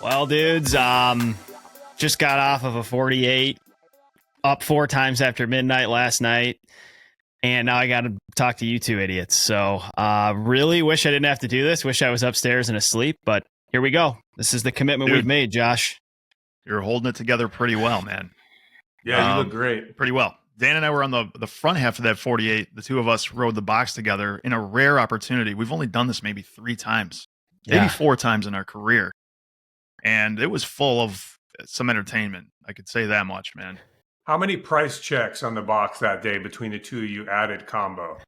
Well, dudes, just got off of a 48, up 4 times after midnight last night, and now I got to talk to you two idiots. So, really wish I didn't have to do this. Wish I was upstairs and asleep, but here we go. This is the commitment we've made, Josh. You're holding it together pretty well, man. Yeah, you look great. Pretty well. Dan and I were on the front half of that 48. The two of us rode the box together in a rare opportunity. We've only done this maybe 3 times, maybe 4 times in our career. And it was full of some entertainment. I could say that much, man. How many price checks on the box that day between the two of you added combo?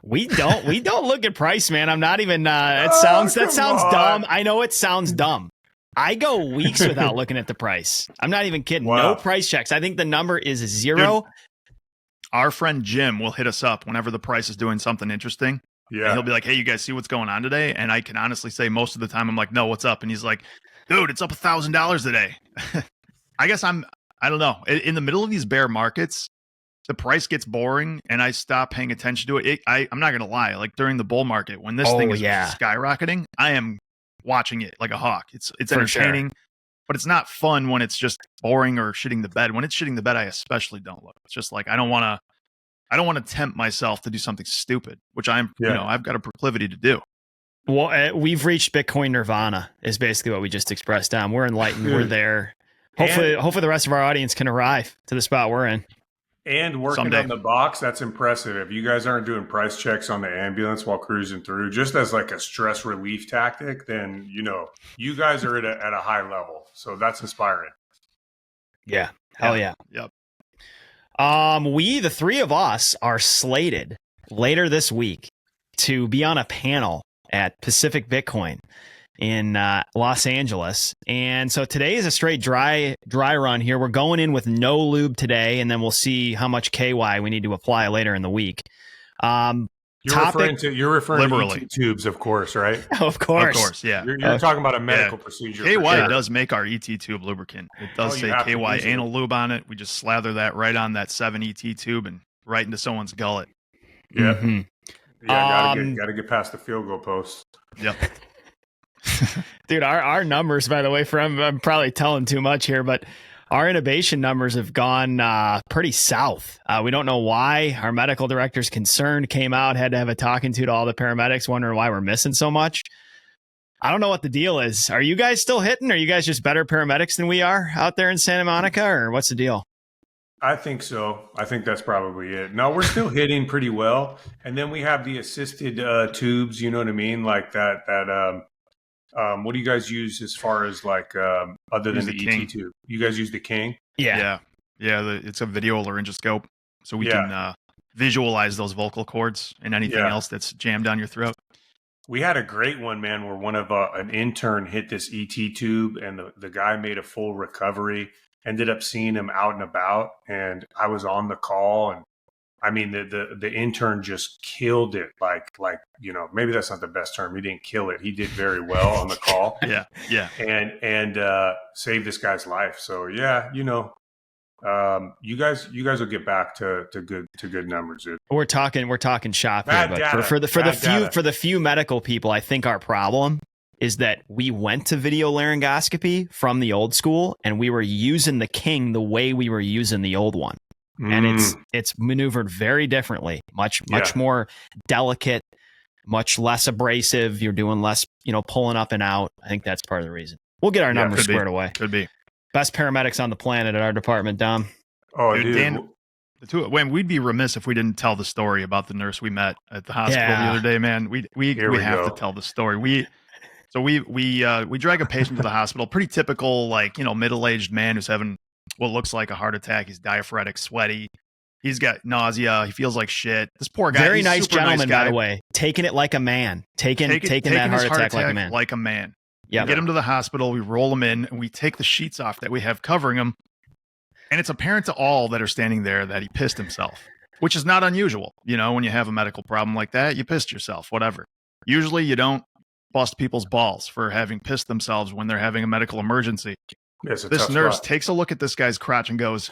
We don't look at price, man. I'm not even that sounds dumb. I know it sounds dumb. I go weeks without looking at the price. I'm not even kidding. Wow. No price checks. I think the number is 0. Dude, our friend Jim will hit us up whenever the price is doing something interesting. Yeah. And he'll be like, "Hey, you guys see what's going on today?" And I can honestly say most of the time I'm like, "No, what's up?" And he's like, "Dude, it's up $1,000 today." I guess I don't know. In the middle of these bear markets, the price gets boring and I stop paying attention to it. I'm not going to lie. Like during the bull market, when this thing is skyrocketing, I am watching it like a hawk. It's entertaining, but it's not fun when it's just boring or shitting the bed. When it's shitting the bed, I especially don't look. It's just like, I don't want to tempt myself to do something stupid, which I've got a proclivity to do. Well, we've reached Bitcoin nirvana is basically what we just expressed. We're enlightened. We're there. Hopefully the rest of our audience can arrive to the spot we're in. And working someday on the box, that's impressive. If you guys aren't doing price checks on the ambulance while cruising through, just as like a stress relief tactic, then, you guys are at a high level. So that's inspiring. Yeah. Hell yeah. Yep. The 3 of us are slated later this week to be on a panel at Pacific Bitcoin in Los Angeles. And so today is a straight dry run here. We're going in with no lube today, and then we'll see how much KY we need to apply later in the week. You're referring to ET tubes, of course, right? Of course. Of course, yeah. You're talking about a medical procedure. KY does make our ET tube lubricant. It does say KY anal lube on it. We just slather that right on that 7 ET tube and right into someone's gullet. Yeah. Mm-hmm. Yeah, gotta get past the field goal post. Yep. Dude, our numbers, by the way, I'm probably telling too much here, but our intubation numbers have gone pretty south. We don't know why. Our medical director's concerned, came out, had to have a talking to all the paramedics, wondering why we're missing so much. I don't know what the deal is. Are you guys still hitting? Are you guys just better paramedics than we are out there in Santa Monica, or what's the deal? I think so. I think that's probably it. No, we're still hitting pretty well. And then we have the assisted tubes, you know what I mean? Like that what do you guys use as far as like other than the ET tube? You guys use the King? Yeah. It's a video laryngoscope, so we can visualize those vocal cords and anything else that's jammed down your throat. We had a great one, man, where one of an intern hit this ET tube, and the guy made a full recovery. Ended up seeing him out and about, and I was on the call, and I mean the intern just killed it. Like maybe that's not the best term. He didn't kill it. He did very well on the call. Yeah. And saved this guy's life. So you guys will get back to good numbers, dude. We're talking shop here, but for the few medical people, I think our problem is that we went to video laryngoscopy from the old school, and we were using the King the way we were using the old one. And it's maneuvered very differently, much more delicate, much less abrasive. You're doing less, pulling up and out. I think that's part of the reason. We'll get our numbers squared away. Could be. Best paramedics on the planet at our department, Dom. Oh, dude. Dan, we'd be remiss if we didn't tell the story about the nurse we met at the hospital the other day, man. We have to tell the story. So we drag a patient to the hospital, pretty typical, middle-aged man who's having what looks like a heart attack. He's diaphoretic, sweaty. He's got nausea. He feels like shit. This poor guy. Very nice gentleman, by the way. Taking it like a man. Taking that heart attack like a man. Like a man. Yeah. Get him to the hospital. We roll him in, and we take the sheets off that we have covering him. And it's apparent to all that are standing there that he pissed himself, which is not unusual. When you have a medical problem like that, you pissed yourself, whatever. Usually you don't bust people's balls for having pissed themselves when they're having a medical emergency. This nurse takes a look at this guy's crotch and goes,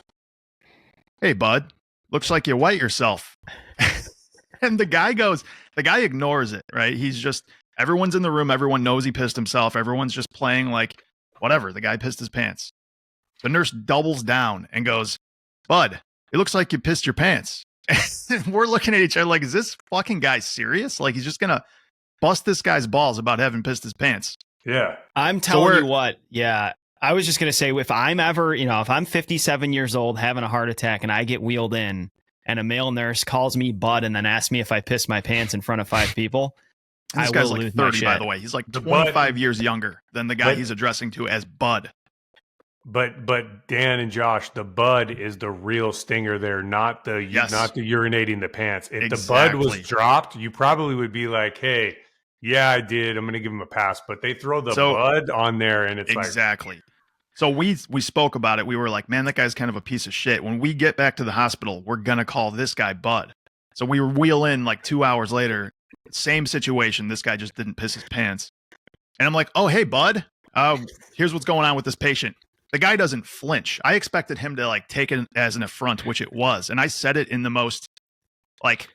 "Hey, bud, looks like you wet yourself. And the guy ignores it, right? Everyone's in the room. Everyone knows he pissed himself. Everyone's just playing like, whatever. The guy pissed his pants. The nurse doubles down and goes, "Bud, it looks like you pissed your pants." And we're looking at each other like, is this fucking guy serious? Like, he's just going to bust this guy's balls about having pissed his pants. Yeah. I'm telling you what. Yeah. I was just going to say, if I'm ever, if I'm 57 years old having a heart attack and I get wheeled in and a male nurse calls me bud and then asks me if I pissed my pants in front of 5 people, this guy's like 30, by the way. He's like 25 years younger than the guy he's addressing to as bud. But Dan and Josh, the bud is the real stinger there, not the urinating the pants. If the bud was dropped, you probably would be like, "Hey, yeah, I did. I'm going to give him a pass." But they throw the bud on there, and it's exactly. So we spoke about it. We were like, "Man, that guy's kind of a piece of shit." When we get back to the hospital, we're gonna call this guy Bud. So we wheel in like 2 hours later. Same situation. This guy just didn't piss his pants, and I'm like, "Oh, hey, Bud. Here's what's going on with this patient." The guy doesn't flinch. I expected him to like take it as an affront, which it was. And I said it in the most like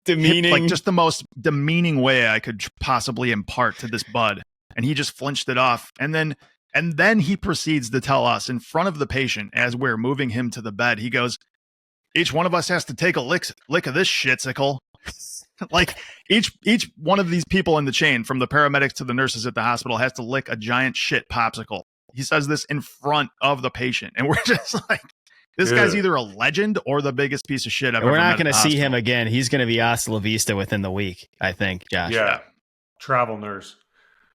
demeaning, just the most demeaning way I could possibly impart to this bud. And he just flinched it off. And then he proceeds to tell us in front of the patient as we're moving him to the bed, he goes, "Each one of us has to take a lick of this shitsicle." Like each one of these people in the chain, from the paramedics to the nurses at the hospital, has to lick a giant shit popsicle. He says this in front of the patient, and we're just like, this guy's either a legend or the biggest piece of shit I've ever met. We're not going to see him again. He's going to be hasta la vista within the week, I think, Josh. Yeah. Travel nurse.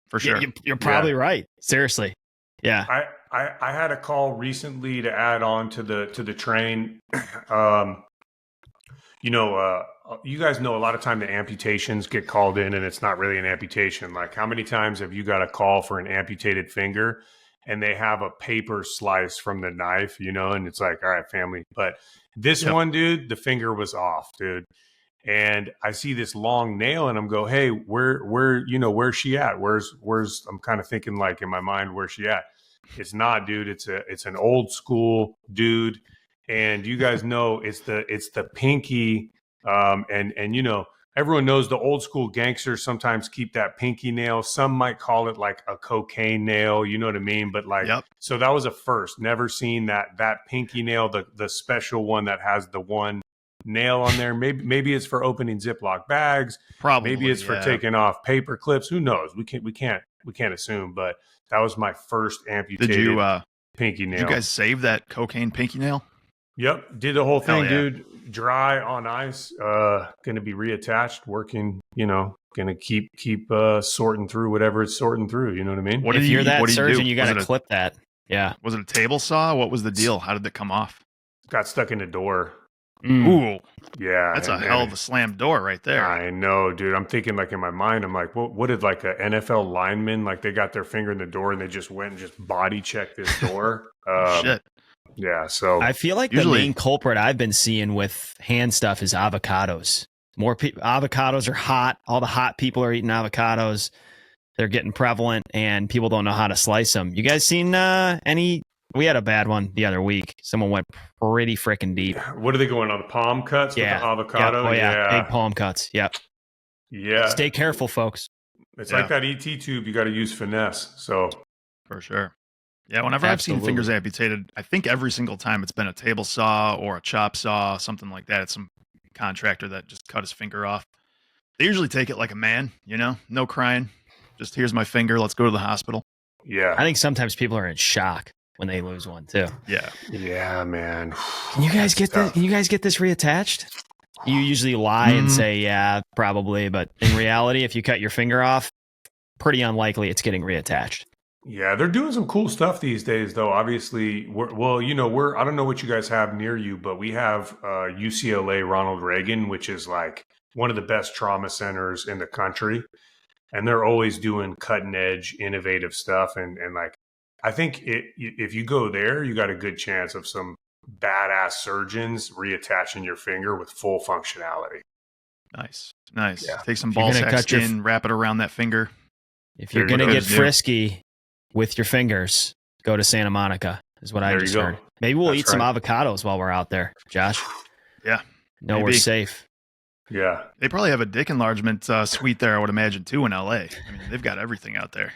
For sure. You're probably right. Seriously. Yeah. I had a call recently to add on to the train. You guys know a lot of time the amputations get called in and it's not really an amputation. Like, how many times have you got a call for an amputated finger and they have a paper slice from the knife, and it's like, all right, family. But this one, dude, the finger was off, dude. And I see this long nail and I'm go, "Hey, where's she at? Where's I'm kind of thinking like in my mind, where's she at? It's not, dude. It's an old school dude. And you guys know it's the pinky. And everyone knows the old school gangsters sometimes keep that pinky nail. Some might call it like a cocaine nail. You know what I mean? But so that was a first. Never seen that pinky nail, the special one that has the one nail on there. Maybe it's for opening Ziploc bags. Probably. Maybe it's for taking off paper clips. Who knows? We can't assume. But that was my first amputated pinky nail. Did you guys save that cocaine pinky nail? Yep. Did the whole thing, dude. Dry on ice. Going to be reattached. Working. Going to keep sorting through whatever it's sorting through. You know what I mean? If you're that surgeon, you got to clip that. Yeah. Was it a table saw? What was the deal? How did it come off? Got stuck in the door. Ooh. Yeah. That's a hell of a slammed door right there. I know, dude. I'm thinking like in my mind, I'm like, what did like a NFL lineman, like they got their finger in the door and they just went and just body checked this door? Shit. Yeah. So I feel like the main culprit I've been seeing with hand stuff is avocados. Avocados are hot. All the hot people are eating avocados. They're getting prevalent and people don't know how to slice them. You guys seen any? We had a bad one the other week. Someone went pretty freaking deep. What are they going on? The palm cuts with the avocado? Yep. Oh, yeah. Big palm cuts. Yep. Yeah. Stay careful, folks. It's like that ET tube. You got to use finesse. So for sure. Yeah. Whenever I've seen fingers amputated, I think every single time it's been a table saw or a chop saw, something like that. It's some contractor that just cut his finger off. They usually take it like a man, no crying. Just here's my finger. Let's go to the hospital. Yeah. I think sometimes people are in shock when they lose one too. Yeah. Yeah, man. Can you guys get this? Can you guys get this reattached? You usually lie and say, yeah, probably. But in reality, if you cut your finger off, pretty unlikely it's getting reattached. Yeah, they're doing some cool stuff these days, though. Obviously, I don't know what you guys have near you, but we have UCLA Ronald Reagan, which is like one of the best trauma centers in the country. And they're always doing cutting edge, innovative stuff. And like, I think if you go there, you got a good chance of some badass surgeons reattaching your finger with full functionality. Nice. Yeah. Take some If ball sack skin, wrap it around that finger. If you're going to get frisky with your fingers, go to Santa Monica, is what I just heard. Maybe we'll eat some avocados while we're out there, Josh. Yeah. No, we're safe. Yeah. They probably have a dick enlargement suite there, I would imagine, too, in LA. I mean, they've got everything out there.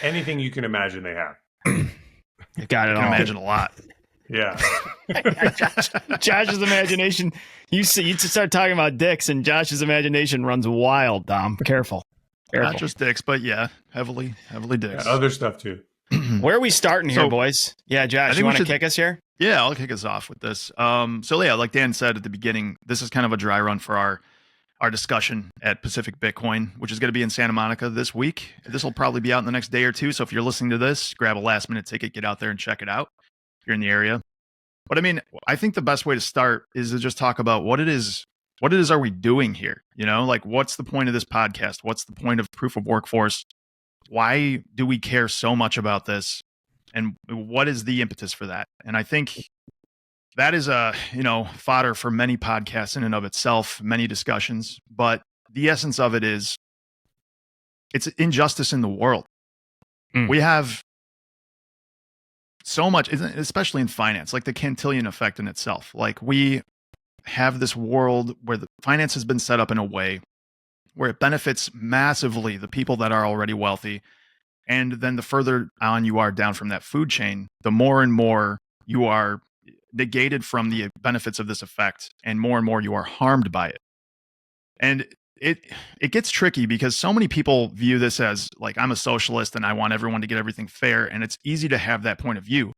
Anything you can imagine they have. They've got it all. I can imagine a lot. Yeah. Josh's imagination. You start talking about dicks, and Josh's imagination runs wild, Dom. Careful. Not just dicks, but yeah, heavily dicks. Yeah, other stuff, too. Where are we starting here, boys? Yeah, Josh, you want to kick us here? Yeah, I'll kick us off with this. So yeah, like Dan said at the beginning, this is kind of a dry run for our discussion at Pacific Bitcoin, which is going to be in Santa Monica this week. This will probably be out in the next day or two. So if you're listening to this, grab a last minute ticket, get out there and check it out if you're in the area. But I mean, I think the best way to start is to just talk about what it is are we doing here? You know, like what's the point of this podcast? What's the point of Proof of Workforce? Why do we care so much about this? And what is the impetus for that? And I think that is fodder for many podcasts in and of itself, many discussions. But the essence of it is it's injustice in the world. We have so much, especially in finance, like the Cantillon effect in itself. Like we have this world where the finance has been set up in a way where it benefits massively the people that are already wealthy. And then the further on you are down from that food chain, the more and more you are negated from the benefits of this effect, and more you are harmed by it. And it gets tricky because so many people view this as like, I'm a socialist and I want everyone to get everything fair. And it's easy to have that point of view.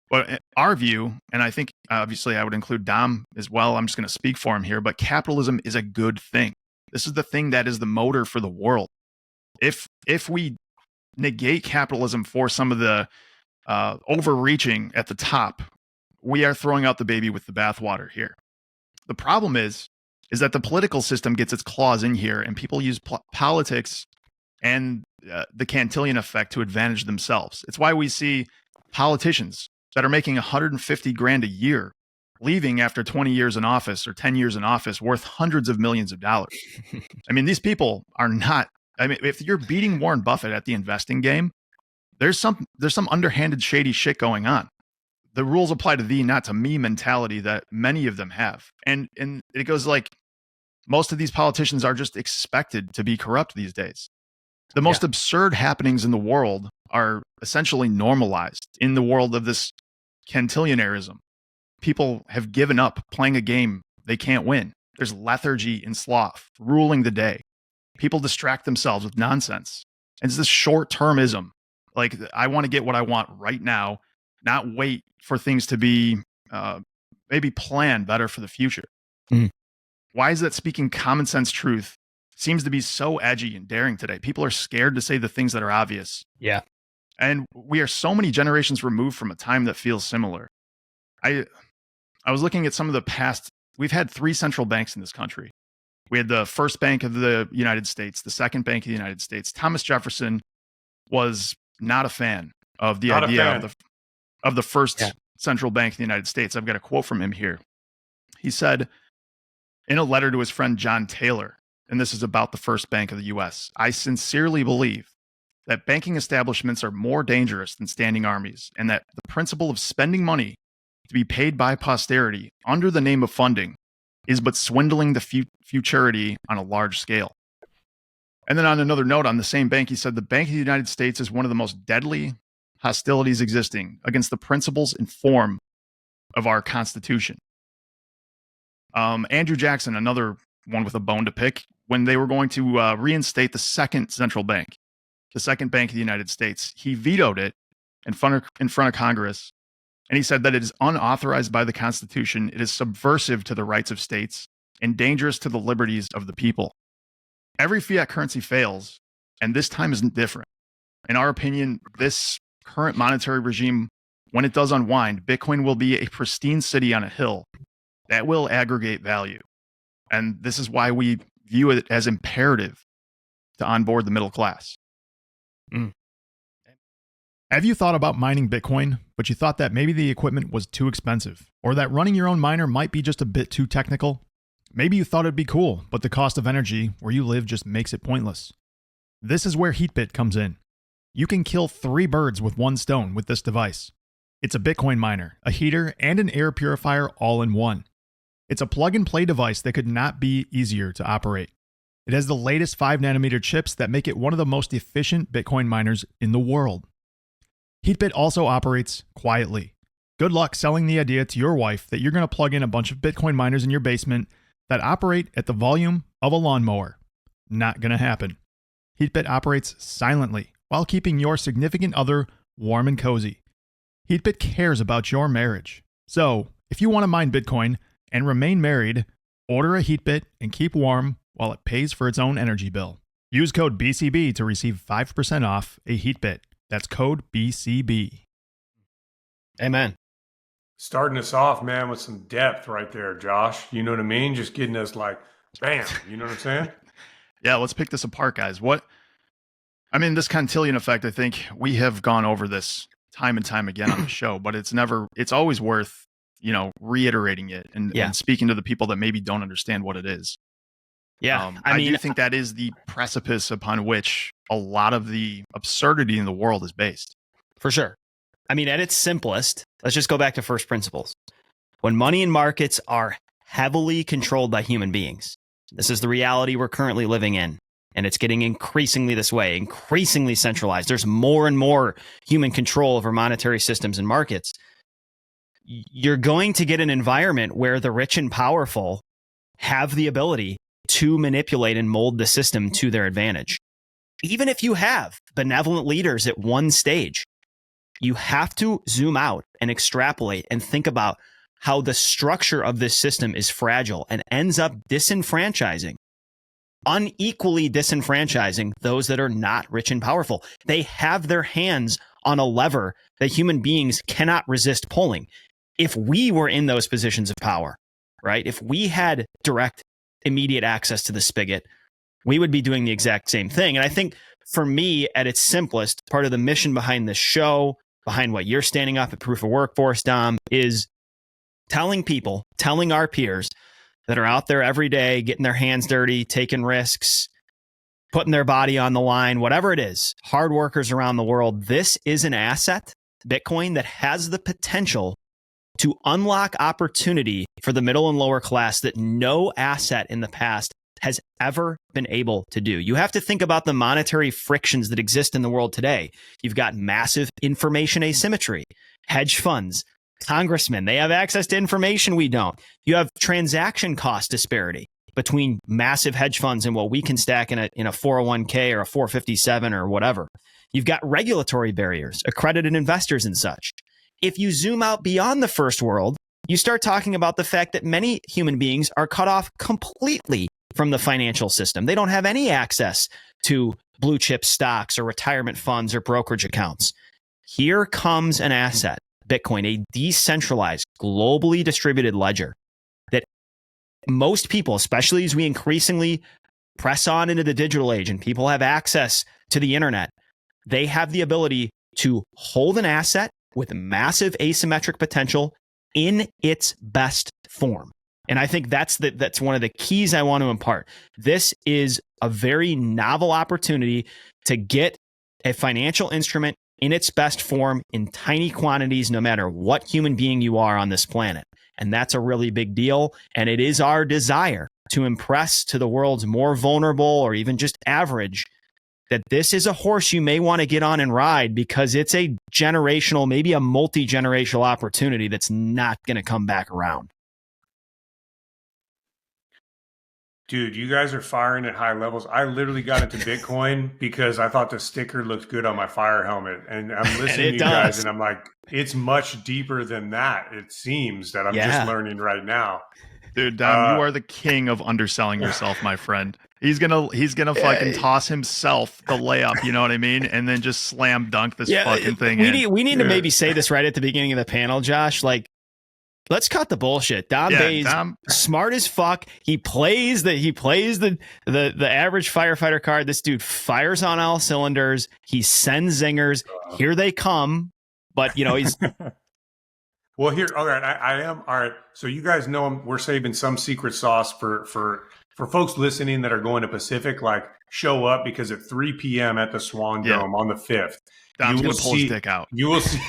But our view, and I think obviously I would include Dom as well, I'm just going to speak for him here, but capitalism is a good thing. This is the thing that is the motor for the world. If we negate capitalism for some of the overreaching at the top, we are throwing out the baby with the bathwater here. The problem is that the political system gets its claws in here, and people use politics and the Cantillon effect to advantage themselves. It's why we see politicians that are making $150,000 a year leaving after 20 years in office or 10 years in office worth hundreds of millions of dollars. I mean, these people are not, I mean, if you're beating Warren Buffett at the investing game, there's some underhanded shady shit going on. The rules apply to thee, not to me mentality that many of them have. And it goes like, most of these politicians are just expected to be corrupt these days. The most absurd happenings in the world are essentially normalized in the world of this Cantillionarism. People have given up playing a game they can't win. There's lethargy and sloth ruling the day. People distract themselves with nonsense. And it's this short-termism. Like, I want to get what I want right now, not wait for things to be maybe planned better for the future. Why is that speaking common sense truth seems to be so edgy and daring today? People are scared to say the things that are obvious. Yeah. And we are so many generations removed from a time that feels similar. I was looking at some of the past. We've had 3 central banks in this country. We had the first bank of the United States, the second bank of the United States. Thomas Jefferson was not a fan of the idea of the first central bank of the United States. I've got a quote from him here. He said in a letter to his friend John Taylor, and this is about the first bank of the U.S., "I sincerely believe that banking establishments are more dangerous than standing armies, and that the principle of spending money to be paid by posterity under the name of funding is but swindling the futurity on a large scale." And then on another note, on the same bank, he said, "The Bank of the United States is one of the most deadly hostilities existing against the principles and form of our Constitution." Andrew Jackson, another one with a bone to pick, when they were going to reinstate the second central bank, the second bank of the United States, he vetoed it in front of Congress. And he said that it is unauthorized by the Constitution, it is subversive to the rights of states, and dangerous to the liberties of the people. Every fiat currency fails, and this time isn't different. In our opinion, this current monetary regime, when it does unwind, Bitcoin will be a pristine city on a hill that will aggregate value. And this is why we view it as imperative to onboard the middle class. Have you thought about mining Bitcoin, but you thought that maybe the equipment was too expensive, or that running your own miner might be just a bit too technical? Maybe you thought it'd be cool, but the cost of energy where you live just makes it pointless. This is where HeatBit comes in. You can kill 3 birds with 1 stone with this device. It's a Bitcoin miner, a heater, and an air purifier all in one. It's a plug-and-play device that could not be easier to operate. It has the latest 5nm chips that make it one of the most efficient Bitcoin miners in the world. Heatbit also operates quietly. Good luck selling the idea to your wife that you're going to plug in a bunch of Bitcoin miners in your basement that operate at the volume of a lawnmower. Not going to happen. Heatbit operates silently while keeping your significant other warm and cozy. Heatbit cares about your marriage. So, if you want to mine Bitcoin and remain married, order a Heatbit and keep warm while it pays for its own energy bill. Use code BCB to receive 5% off a Heatbit. That's code BCB. Amen. Starting us off, man, with some depth right there, Josh. You know what I mean? Just getting us like, bam. You know what I'm saying? Yeah, let's pick this apart, guys. This Cantillon effect, I think we have gone over this time and time again on the show, but it's always worth, reiterating it and speaking to the people that maybe don't understand what it is. Yeah. I do think that is the precipice upon which a lot of the absurdity in the world is based. For sure. At its simplest, let's just go back to first principles. When money and markets are heavily controlled by human beings, this is the reality we're currently living in. And it's getting increasingly this way, increasingly centralized. There's more and more human control over monetary systems and markets. You're going to get an environment where the rich and powerful have the ability to manipulate and mold the system to their advantage. Even if you have benevolent leaders at one stage, you have to zoom out and extrapolate and think about how the structure of this system is fragile and ends up unequally disenfranchising those that are not rich and powerful. They have their hands on a lever that human beings cannot resist pulling. If we were in those positions of power, right? If we had direct, immediate access to the spigot, we would be doing the exact same thing. And I think for me, at its simplest, part of the mission behind this show, behind what you're standing up at Proof of Workforce, Dom, is telling our peers that are out there every day, getting their hands dirty, taking risks, putting their body on the line, whatever it is, hard workers around the world, this is an asset, Bitcoin, that has the potential to unlock opportunity for the middle and lower class that no asset in the past has ever been able to do. You have to think about the monetary frictions that exist in the world today. You've got massive information asymmetry, hedge funds, congressmen, they have access to information we don't. You have transaction cost disparity between massive hedge funds and what we can stack in a 401k or a 457 or whatever. You've got regulatory barriers, accredited investors and such. If you zoom out beyond the first world, you start talking about the fact that many human beings are cut off completely from the financial system. They don't have any access to blue chip stocks or retirement funds or brokerage accounts. Here comes an asset, Bitcoin, a decentralized, globally distributed ledger that most people, especially as we increasingly press on into the digital age and people have access to the internet, they have the ability to hold an asset with massive asymmetric potential in its best form. And I think that's one of the keys I want to impart. This is a very novel opportunity to get a financial instrument in its best form in tiny quantities, no matter what human being you are on this planet. And that's a really big deal. And it is our desire to impress to the world's more vulnerable or even just average that this is a horse you may want to get on and ride, because it's a generational, maybe a multi-generational opportunity that's not going to come back around. Dude, you guys are firing at high levels. I literally got into Bitcoin because I thought the sticker looked good on my fire helmet. And I'm listening to you guys and I'm like, it's much deeper than that. It seems that I'm just learning right now. Dude, Dom, you are the king of underselling yourself, my friend. He's gonna fucking toss himself the layup, you know what I mean, and then just slam dunk this fucking thing. We need to maybe say this right at the beginning of the panel, Josh. Like, let's cut the bullshit. Dom Bei's smart as fuck. He plays the average firefighter card. This dude fires on all cylinders. He sends zingers. Here they come. But he's. Well, here, all right. I am all right. So you guys know we're saving some secret sauce for folks listening that are going to Pacific. Like, show up, because at 3 p.m. at the Swan Dome on the 5th, Dom's gonna pull his dick out. You will see.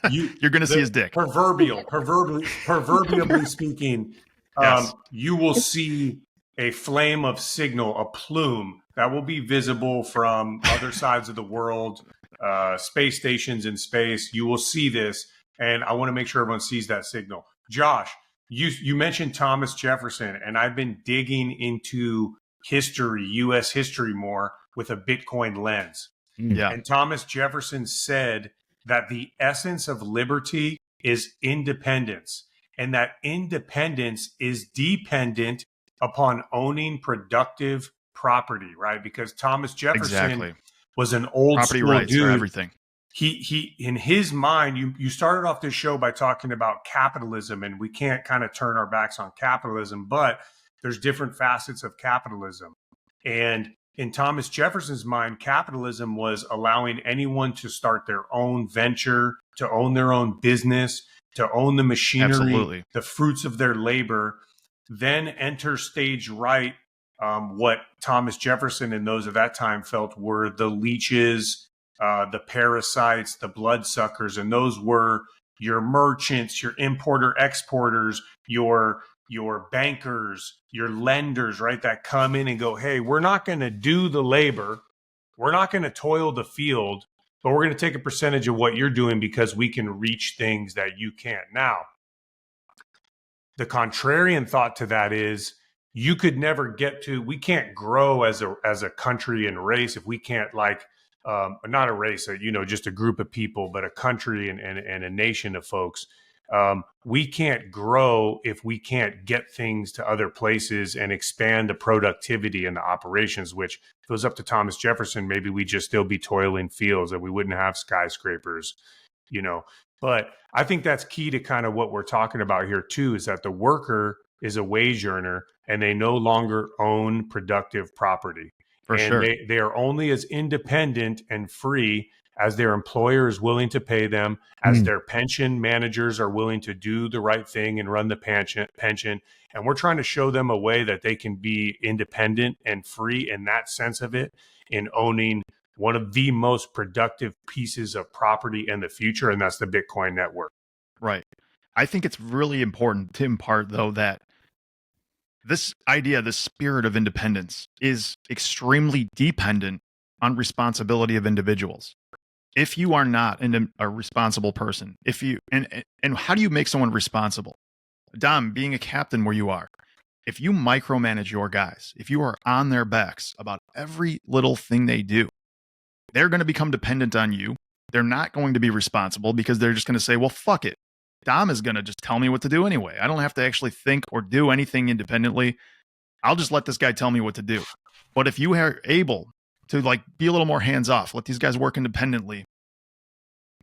You're going to see his dick. Proverbially speaking, yes. You will see a flame of signal, a plume that will be visible from other sides of the world, space stations in space. You will see this, and I want to make sure everyone sees that signal. Josh, you mentioned Thomas Jefferson, and I've been digging into history, U.S. history more with a Bitcoin lens. Yeah. And Thomas Jefferson said that the essence of liberty is independence, and that independence is dependent upon owning productive property, right? Because Thomas Jefferson was an old property school rights dude. For everything. He in his mind, you started off this show by talking about capitalism, and we can't kind of turn our backs on capitalism, but there's different facets of capitalism. And in Thomas Jefferson's mind, capitalism was allowing anyone to start their own venture, to own their own business, to own the machinery, Absolutely. the fruits of their labor. Then enter stage right, what Thomas Jefferson and those of that time felt were the leeches, the parasites, the bloodsuckers, and those were your merchants, your importer-exporters, your bankers, your lenders, right, that come in and go, hey, we're not going to do the labor, we're not going to toil the field, but we're going to take a percentage of what you're doing because we can reach things that you can't. Now, the contrarian thought to that is you could never get to, we can't grow as a country and race if we can't not a race, just a group of people, but a country and a nation of folks. We can't grow if we can't get things to other places and expand the productivity and the operations, which if it was up to Thomas Jefferson, maybe we'd just still be toiling fields and we wouldn't have skyscrapers, But I think that's key to kind of what we're talking about here too, is that the worker is a wage earner and they no longer own productive property. For sure. They are only as independent and free as their employer is willing to pay them, as their pension managers are willing to do the right thing and run the pension. And we're trying to show them a way that they can be independent and free in that sense of it, in owning one of the most productive pieces of property in the future, and that's the Bitcoin network. Right. I think it's really important to impart, though, that this idea, this spirit of independence is extremely dependent on responsibility of individuals. If you are not a responsible person, and how do you make someone responsible? Dom, being a captain where you are, if you micromanage your guys, if you are on their backs about every little thing they do, they're going to become dependent on you. They're not going to be responsible because they're just going to say, well, fuck it. Dom is going to just tell me what to do anyway. I don't have to actually think or do anything independently. I'll just let this guy tell me what to do. But if you are able to be a little more hands off, let these guys work independently,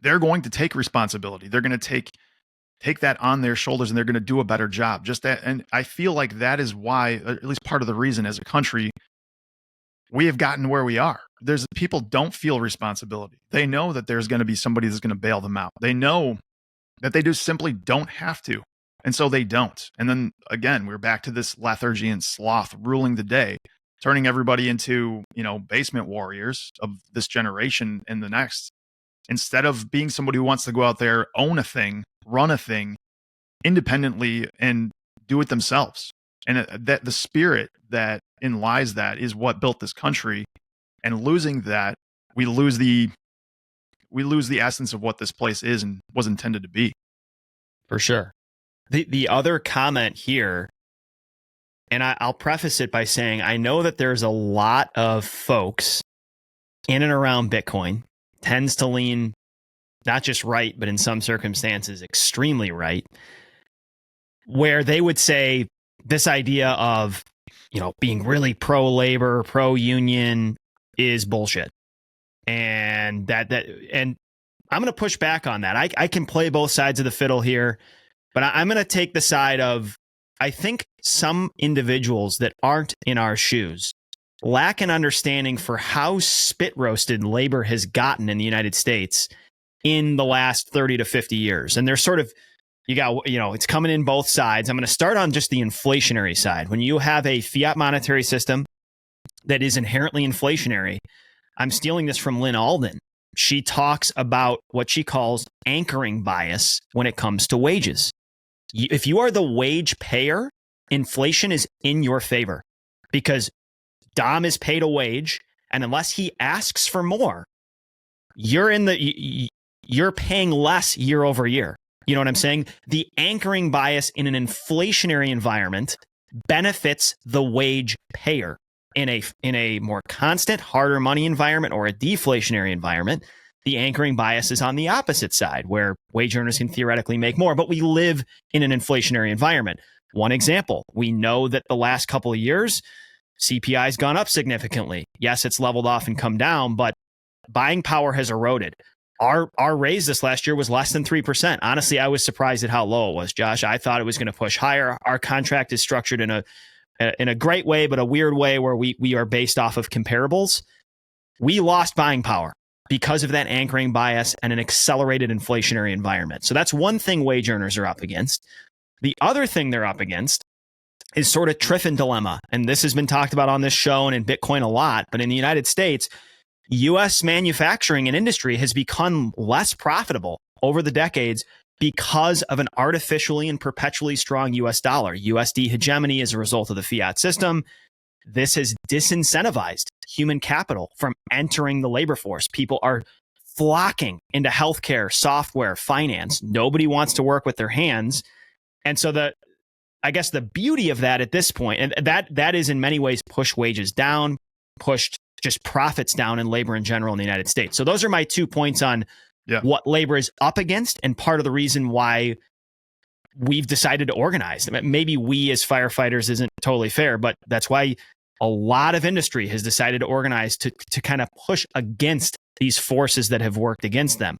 they're going to take responsibility. They're going to take that on their shoulders and they're going to do a better job. Just that. And I feel like that is why, at least part of the reason as a country, we have gotten where we are. People don't feel responsibility. They know that there's going to be somebody that's going to bail them out. They know that they just simply don't have to. And so they don't. And then again, we're back to this lethargy and sloth ruling the day, turning everybody into, basement warriors of this generation and the next, instead of being somebody who wants to go out there, own a thing, run a thing independently and do it themselves. And that the spirit that lies that is what built this country. And losing that, we lose the essence of what this place is and was intended to be. For sure. The other comment here, and I'll preface it by saying I know that there's a lot of folks in and around Bitcoin tends to lean not just right, but in some circumstances extremely right, where they would say this idea of being really pro-labor, pro-union is bullshit. And and I'm going to push back on that. I can play both sides of the fiddle here, but I'm going to take the side of, I think some individuals that aren't in our shoes lack an understanding for how spit roasted labor has gotten in the United States in the last 30 to 50 years. And they're sort of, it's coming in both sides. I'm going to start on just the inflationary side. When you have a fiat monetary system that is inherently inflationary, I'm stealing this from Lynn Alden. she talks about what she calls anchoring bias when it comes to wages. If you are the wage payer, inflation is in your favor because Dom is paid a wage, and unless he asks for more, you're paying less year over year. You know what I'm saying? The anchoring bias in an inflationary environment benefits the wage payer. In a more constant, harder money environment or a deflationary environment, the anchoring bias is on the opposite side, where wage earners can theoretically make more, but we live in an inflationary environment. One example, we know that the last couple of years, CPI has gone up significantly. Yes, it's leveled off and come down, but buying power has eroded. Our raise this last year was less than 3%. Honestly, I was surprised at how low it was, Josh. I thought it was going to push higher. Our contract is structured in a great way, but a weird way where we are based off of comparables. We lost buying power because of that anchoring bias and an accelerated inflationary environment. So that's one thing wage earners are up against. The other thing they're up against is sort of Triffin dilemma. And this has been talked about on this show and in Bitcoin a lot, but in the United States, U.S. manufacturing and industry has become less profitable over the decades because of an artificially and perpetually strong U.S. dollar. USD hegemony as a result of the fiat system. This has disincentivized human capital from entering the labor force. People are flocking into healthcare, software, finance. Nobody wants to work with their hands. And so I guess the beauty of that at this point, and that is in many ways pushed wages down, pushed just profits down in labor in general in the United States. So those are my 2 points on what labor is up against and part of the reason why we've decided to organize. Maybe we as firefighters isn't totally fair, but that's why a lot of industry has decided to organize to kind of push against these forces that have worked against them.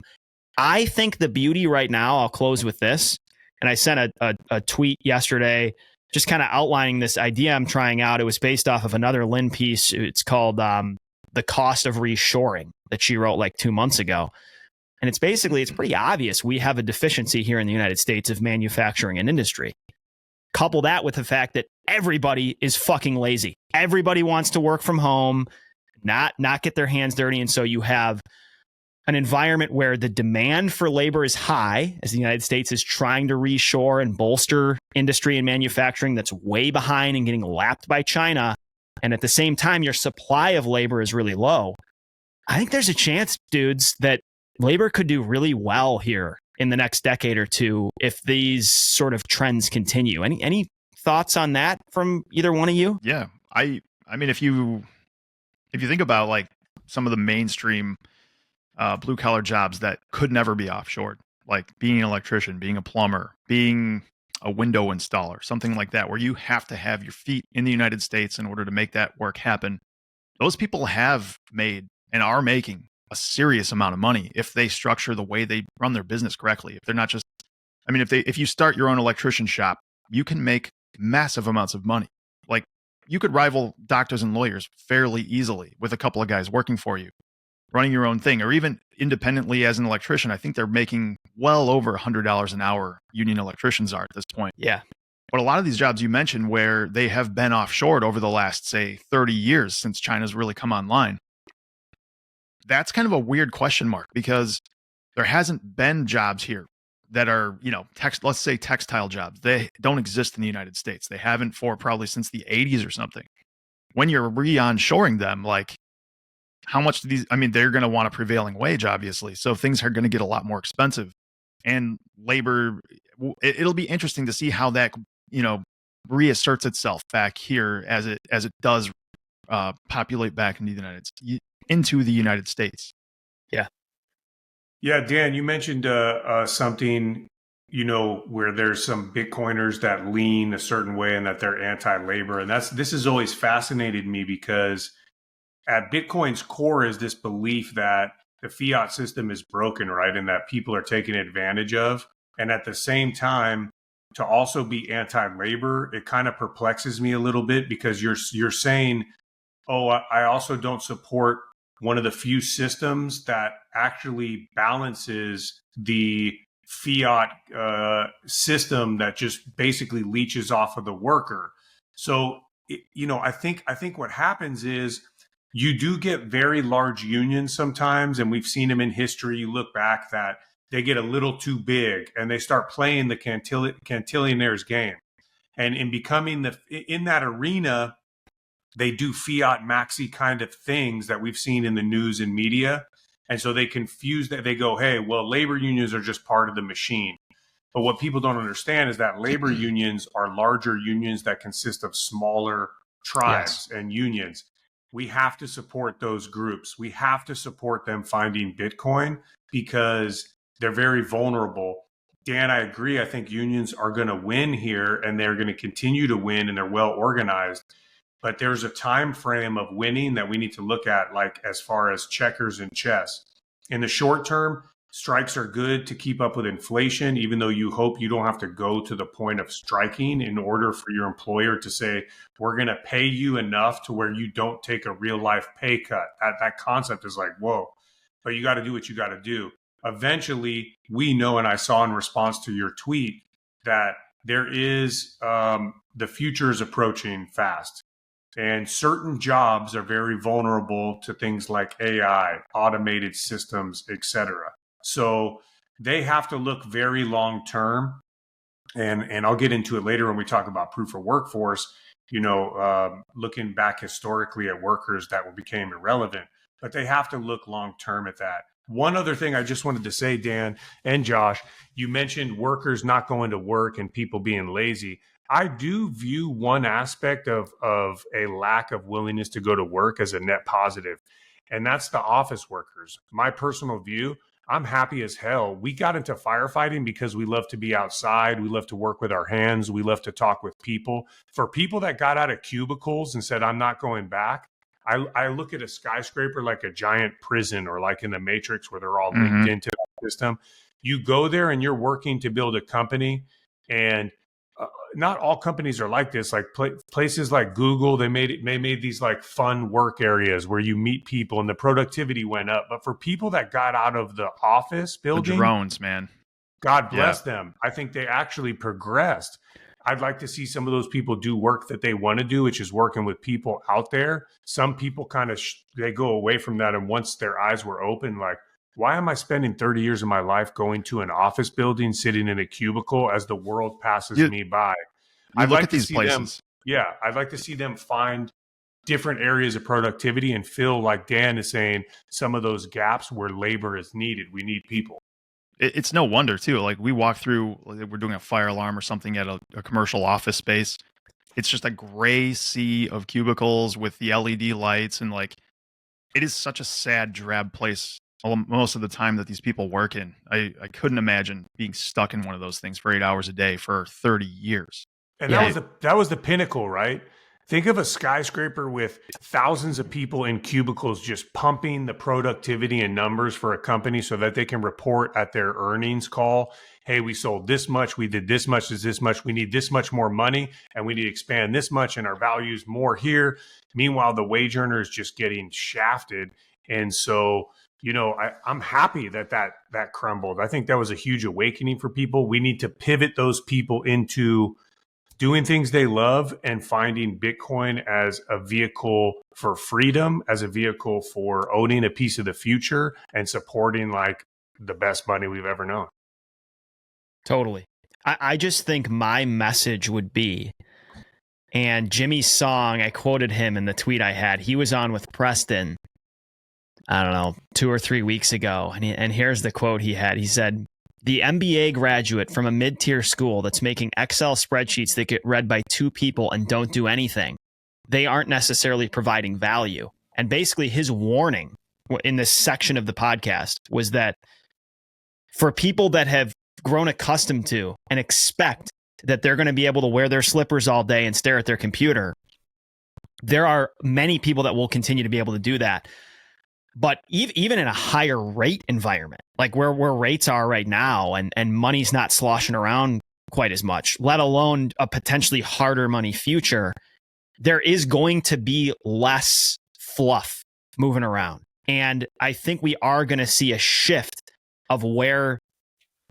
I think the beauty right now, I'll close with this, and I sent a tweet yesterday just kind of outlining this idea I'm trying out. It was based off of another Lynn piece. It's called The Cost of Reshoring that she wrote like 2 months ago. And it's pretty obvious we have a deficiency here in the United States of manufacturing and industry. Couple that with the fact that everybody is fucking lazy. Everybody wants to work from home, not get their hands dirty. And so you have an environment where the demand for labor is high as the United States is trying to reshore and bolster industry and manufacturing that's way behind and getting lapped by China. And at the same time, your supply of labor is really low. I think there's a chance, dudes, that labor could do really well here in the next decade or two if these sort of trends continue. Any thoughts on that from either one of you? Yeah. I mean, if you think about like some of the mainstream blue collar jobs that could never be offshored, like being an electrician, being a plumber, being a window installer, something like that, where you have to have your feet in the United States in order to make that work happen. Those people have made and are making a serious amount of money if they structure the way they run their business correctly. If they're not just, I mean, if you start your own electrician shop, you can make massive amounts of money. Like you could rival doctors and lawyers fairly easily with a couple of guys working for you, running your own thing, or even independently as an electrician. I think they're making well over $100 an hour. Union electricians are at this point. Yeah. But a lot of these jobs you mentioned where they have been offshored over the last, say, 30 years since China's really come online, that's kind of a weird question mark because there hasn't been jobs here that are, let's say textile jobs. They don't exist in the United States. They haven't for probably since the 80s or something. When you're re-onshoring them, like how much do these, I mean, they're going to want a prevailing wage, obviously. So things are going to get a lot more expensive. And labor, it'll be interesting to see how that, reasserts itself back here as it does populate back into the United States. Yeah. Yeah, Dan, you mentioned something, where there's some Bitcoiners that lean a certain way and that they're anti-labor. And this has always fascinated me because at Bitcoin's core is this belief that the fiat system is broken, right? And that people are taken advantage of. And at the same time, to also be anti-labor, it kind of perplexes me a little bit because you're saying, oh, I also don't support one of the few systems that actually balances the fiat system that just basically leeches off of the worker. So, I think what happens is You do get very large unions sometimes, and we've seen them in history. You look back that they get a little too big and they start playing the cantillionaire's game. And in becoming in that arena, they do fiat maxi kind of things that we've seen in the news and media. And so they confuse that. They go, hey, well, labor unions are just part of the machine. But what people don't understand is that labor unions are larger unions that consist of smaller tribes and unions. We have to support those groups. We have to support them finding Bitcoin because they're very vulnerable. Dan, I agree. I think unions are going to win here, and they're going to continue to win, and they're well organized. But there's a time frame of winning that we need to look at, like as far as checkers and chess. In the short term, strikes are good to keep up with inflation, even though you hope you don't have to go to the point of striking in order for your employer to say, we're going to pay you enough to where you don't take a real life pay cut. That concept is like, whoa, but you got to do what you got to do. Eventually, we know, and I saw in response to your tweet, that there is the future is approaching fast. And certain jobs are very vulnerable to things like AI, automated systems, etc. So they have to look very long term. And I'll get into it later when we talk about proof of workforce, looking back historically at workers that became irrelevant. But they have to look long term at that. One other thing I just wanted to say, Dan and Josh, you mentioned workers not going to work and people being lazy. I do view one aspect of a lack of willingness to go to work as a net positive, and that's the office workers. My personal view, I'm happy as hell. We got into firefighting because we love to be outside. We love to work with our hands. We love to talk with people. For people that got out of cubicles and said, I'm not going back, I look at a skyscraper like a giant prison, or like in the Matrix where they're all linked into the system. You go there and you're working to build a company, and not all companies are like this. Like places like Google, they made these like fun work areas where you meet people and the productivity went up. But for people that got out of the office building, the drones, man, God bless them. I think they actually progressed. I'd like to see some of those people do work that they want to do, which is working with people out there. Some people kind of, they go away from that. And once their eyes were open, like, why am I spending 30 years of my life going to an office building, sitting in a cubicle as the world passes me by? I'd like to see places. I'd like to see them find different areas of productivity and fill, like Dan is saying, some of those gaps where labor is needed. We need people. It's no wonder too. Like we walk through, we're doing a fire alarm or something at a commercial office space. It's just a gray sea of cubicles with the LED lights, and like it is such a sad, drab place most of the time that these people work in. I couldn't imagine being stuck in one of those things for 8 hours a day for 30 years. And that was the pinnacle, right? Think of a skyscraper with thousands of people in cubicles just pumping the productivity and numbers for a company so that they can report at their earnings call. Hey, we sold this much, we did this much, is this much, we need this much more money, and we need to expand this much, and our value's more here. Meanwhile, the wage earner is just getting shafted. And so, I'm happy that crumbled. I think that was a huge awakening for people. We need to pivot those people into doing things they love and finding Bitcoin as a vehicle for freedom, as a vehicle for owning a piece of the future and supporting like the best money we've ever known. Totally. I just think my message would be, and Jimmy's song, I quoted him in the tweet I had. He was on with Preston, I don't know, 2 or 3 weeks ago. And here's the quote he had. He said, "The MBA graduate from a mid-tier school that's making Excel spreadsheets that get read by 2 people and don't do anything, they aren't necessarily providing value." And basically his warning in this section of the podcast was that for people that have grown accustomed to and expect that they're going to be able to wear their slippers all day and stare at their computer, there are many people that will continue to be able to do that. But even in a higher rate environment, like where rates are right now, and money's not sloshing around quite as much, let alone a potentially harder money future, there is going to be less fluff moving around. And I think we are going to see a shift of where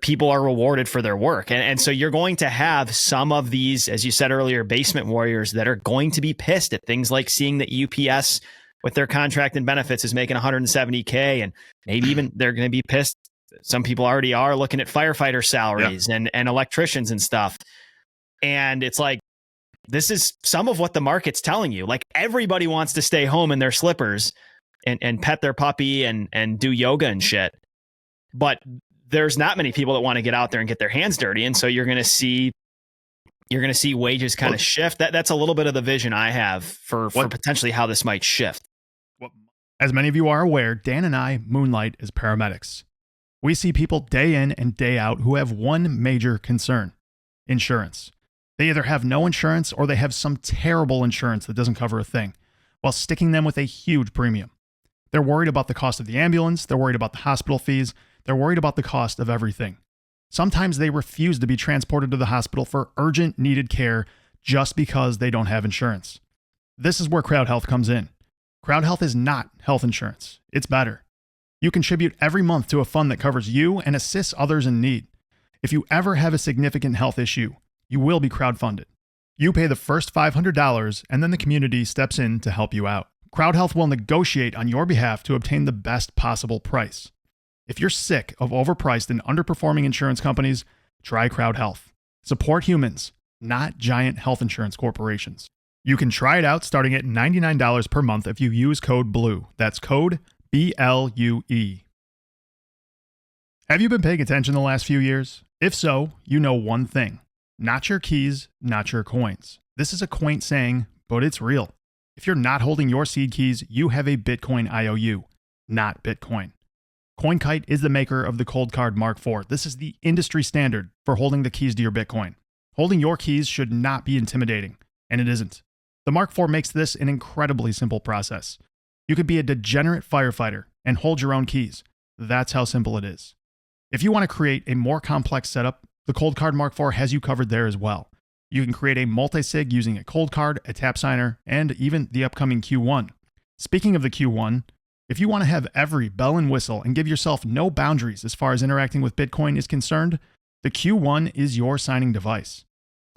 people are rewarded for their work. And so you're going to have some of these, as you said earlier, basement warriors that are going to be pissed at things like seeing the UPS with their contract and benefits is making 170K, and maybe even they're going to be pissed. Some people already are looking at firefighter salaries and electricians and stuff. And it's like, this is some of what the market's telling you. Like, everybody wants to stay home in their slippers and pet their puppy and do yoga and shit. But there's not many people that want to get out there and get their hands dirty. And so you're going to see wages kind of shift. That's a little bit of the vision I have for potentially how this might shift. As many of you are aware, Dan and I moonlight as paramedics. We see people day in and day out who have one major concern: insurance. They either have no insurance or they have some terrible insurance that doesn't cover a thing, while sticking them with a huge premium. They're worried about the cost of the ambulance, they're worried about the hospital fees, they're worried about the cost of everything. Sometimes they refuse to be transported to the hospital for urgent needed care just because they don't have insurance. This is where Crowd Health comes in. Crowd Health is not health insurance. It's better. You contribute every month to a fund that covers you and assists others in need. If you ever have a significant health issue, you will be crowdfunded. You pay the first $500, and then the community steps in to help you out. Crowd Health will negotiate on your behalf to obtain the best possible price. If you're sick of overpriced and underperforming insurance companies, try Crowd Health. Support humans, not giant health insurance corporations. You can try it out starting at $99 per month if you use code BLUE. That's code BLUE. Have you been paying attention the last few years? If so, you know one thing. Not your keys, not your coins. This is a quaint saying, but it's real. If you're not holding your seed keys, you have a Bitcoin IOU, not Bitcoin. CoinKite is the maker of the Cold Card Mark IV. This is the industry standard for holding the keys to your Bitcoin. Holding your keys should not be intimidating, and it isn't. The Mark IV makes this an incredibly simple process. You could be a degenerate firefighter and hold your own keys. That's how simple it is. If you want to create a more complex setup, the Cold Card Mark IV has you covered there as well. You can create a multi-sig using a cold card, a tap signer, and even the upcoming Q1. Speaking of the Q1, if you want to have every bell and whistle and give yourself no boundaries as far as interacting with Bitcoin is concerned, the Q1 is your signing device.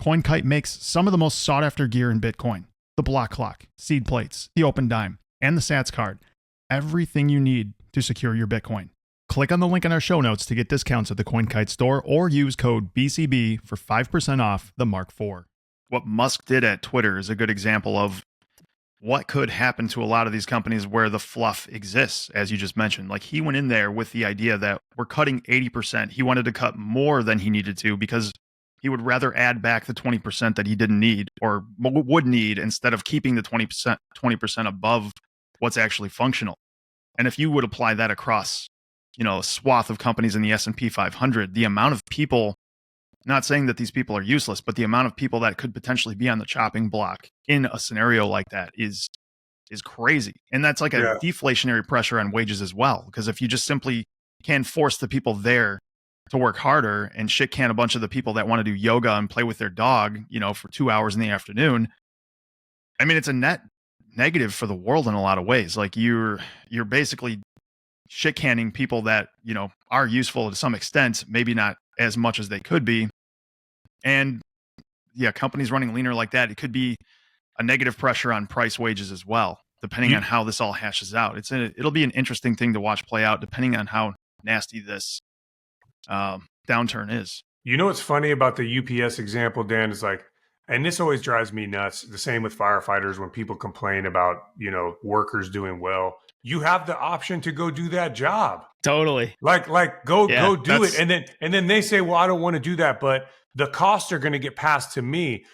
CoinKite makes some of the most sought-after gear in Bitcoin: the block clock, seed plates, the open dime, and the Sats card. Everything you need to secure your Bitcoin. Click on the link in our show notes to get discounts at the CoinKite store, or use code BCB for 5% off the Mark IV. What Musk did at Twitter is a good example of what could happen to a lot of these companies where the fluff exists, as you just mentioned. Like, he went in there with the idea that we're cutting 80%. He wanted to cut more than he needed to because he would rather add back the 20% that he didn't need or would need, instead of keeping the 20% above what's actually functional. And if you would apply that across, a swath of companies in the S&P 500, the amount of people, not saying that these people are useless, but the amount of people that could potentially be on the chopping block in a scenario like that is crazy. And that's like a deflationary pressure on wages as well. Because if you just simply can force the people there to work harder and shit can a bunch of the people that want to do yoga and play with their dog, for 2 hours in the afternoon, I mean, it's a net negative for the world in a lot of ways. Like, you're basically shit canning people that, are useful to some extent, maybe not as much as they could be. And companies running leaner like that, it could be a negative pressure on price wages as well, depending on how this all hashes out. It'll be an interesting thing to watch play out, depending on how nasty this downturn is. You know what's funny about the UPS example, Dan, is like, and this always drives me nuts. The same with firefighters when people complain about, workers doing well. You have the option to go do that job. Totally. Like go do it. And then they say, well, I don't want to do that, but the costs are going to get passed to me.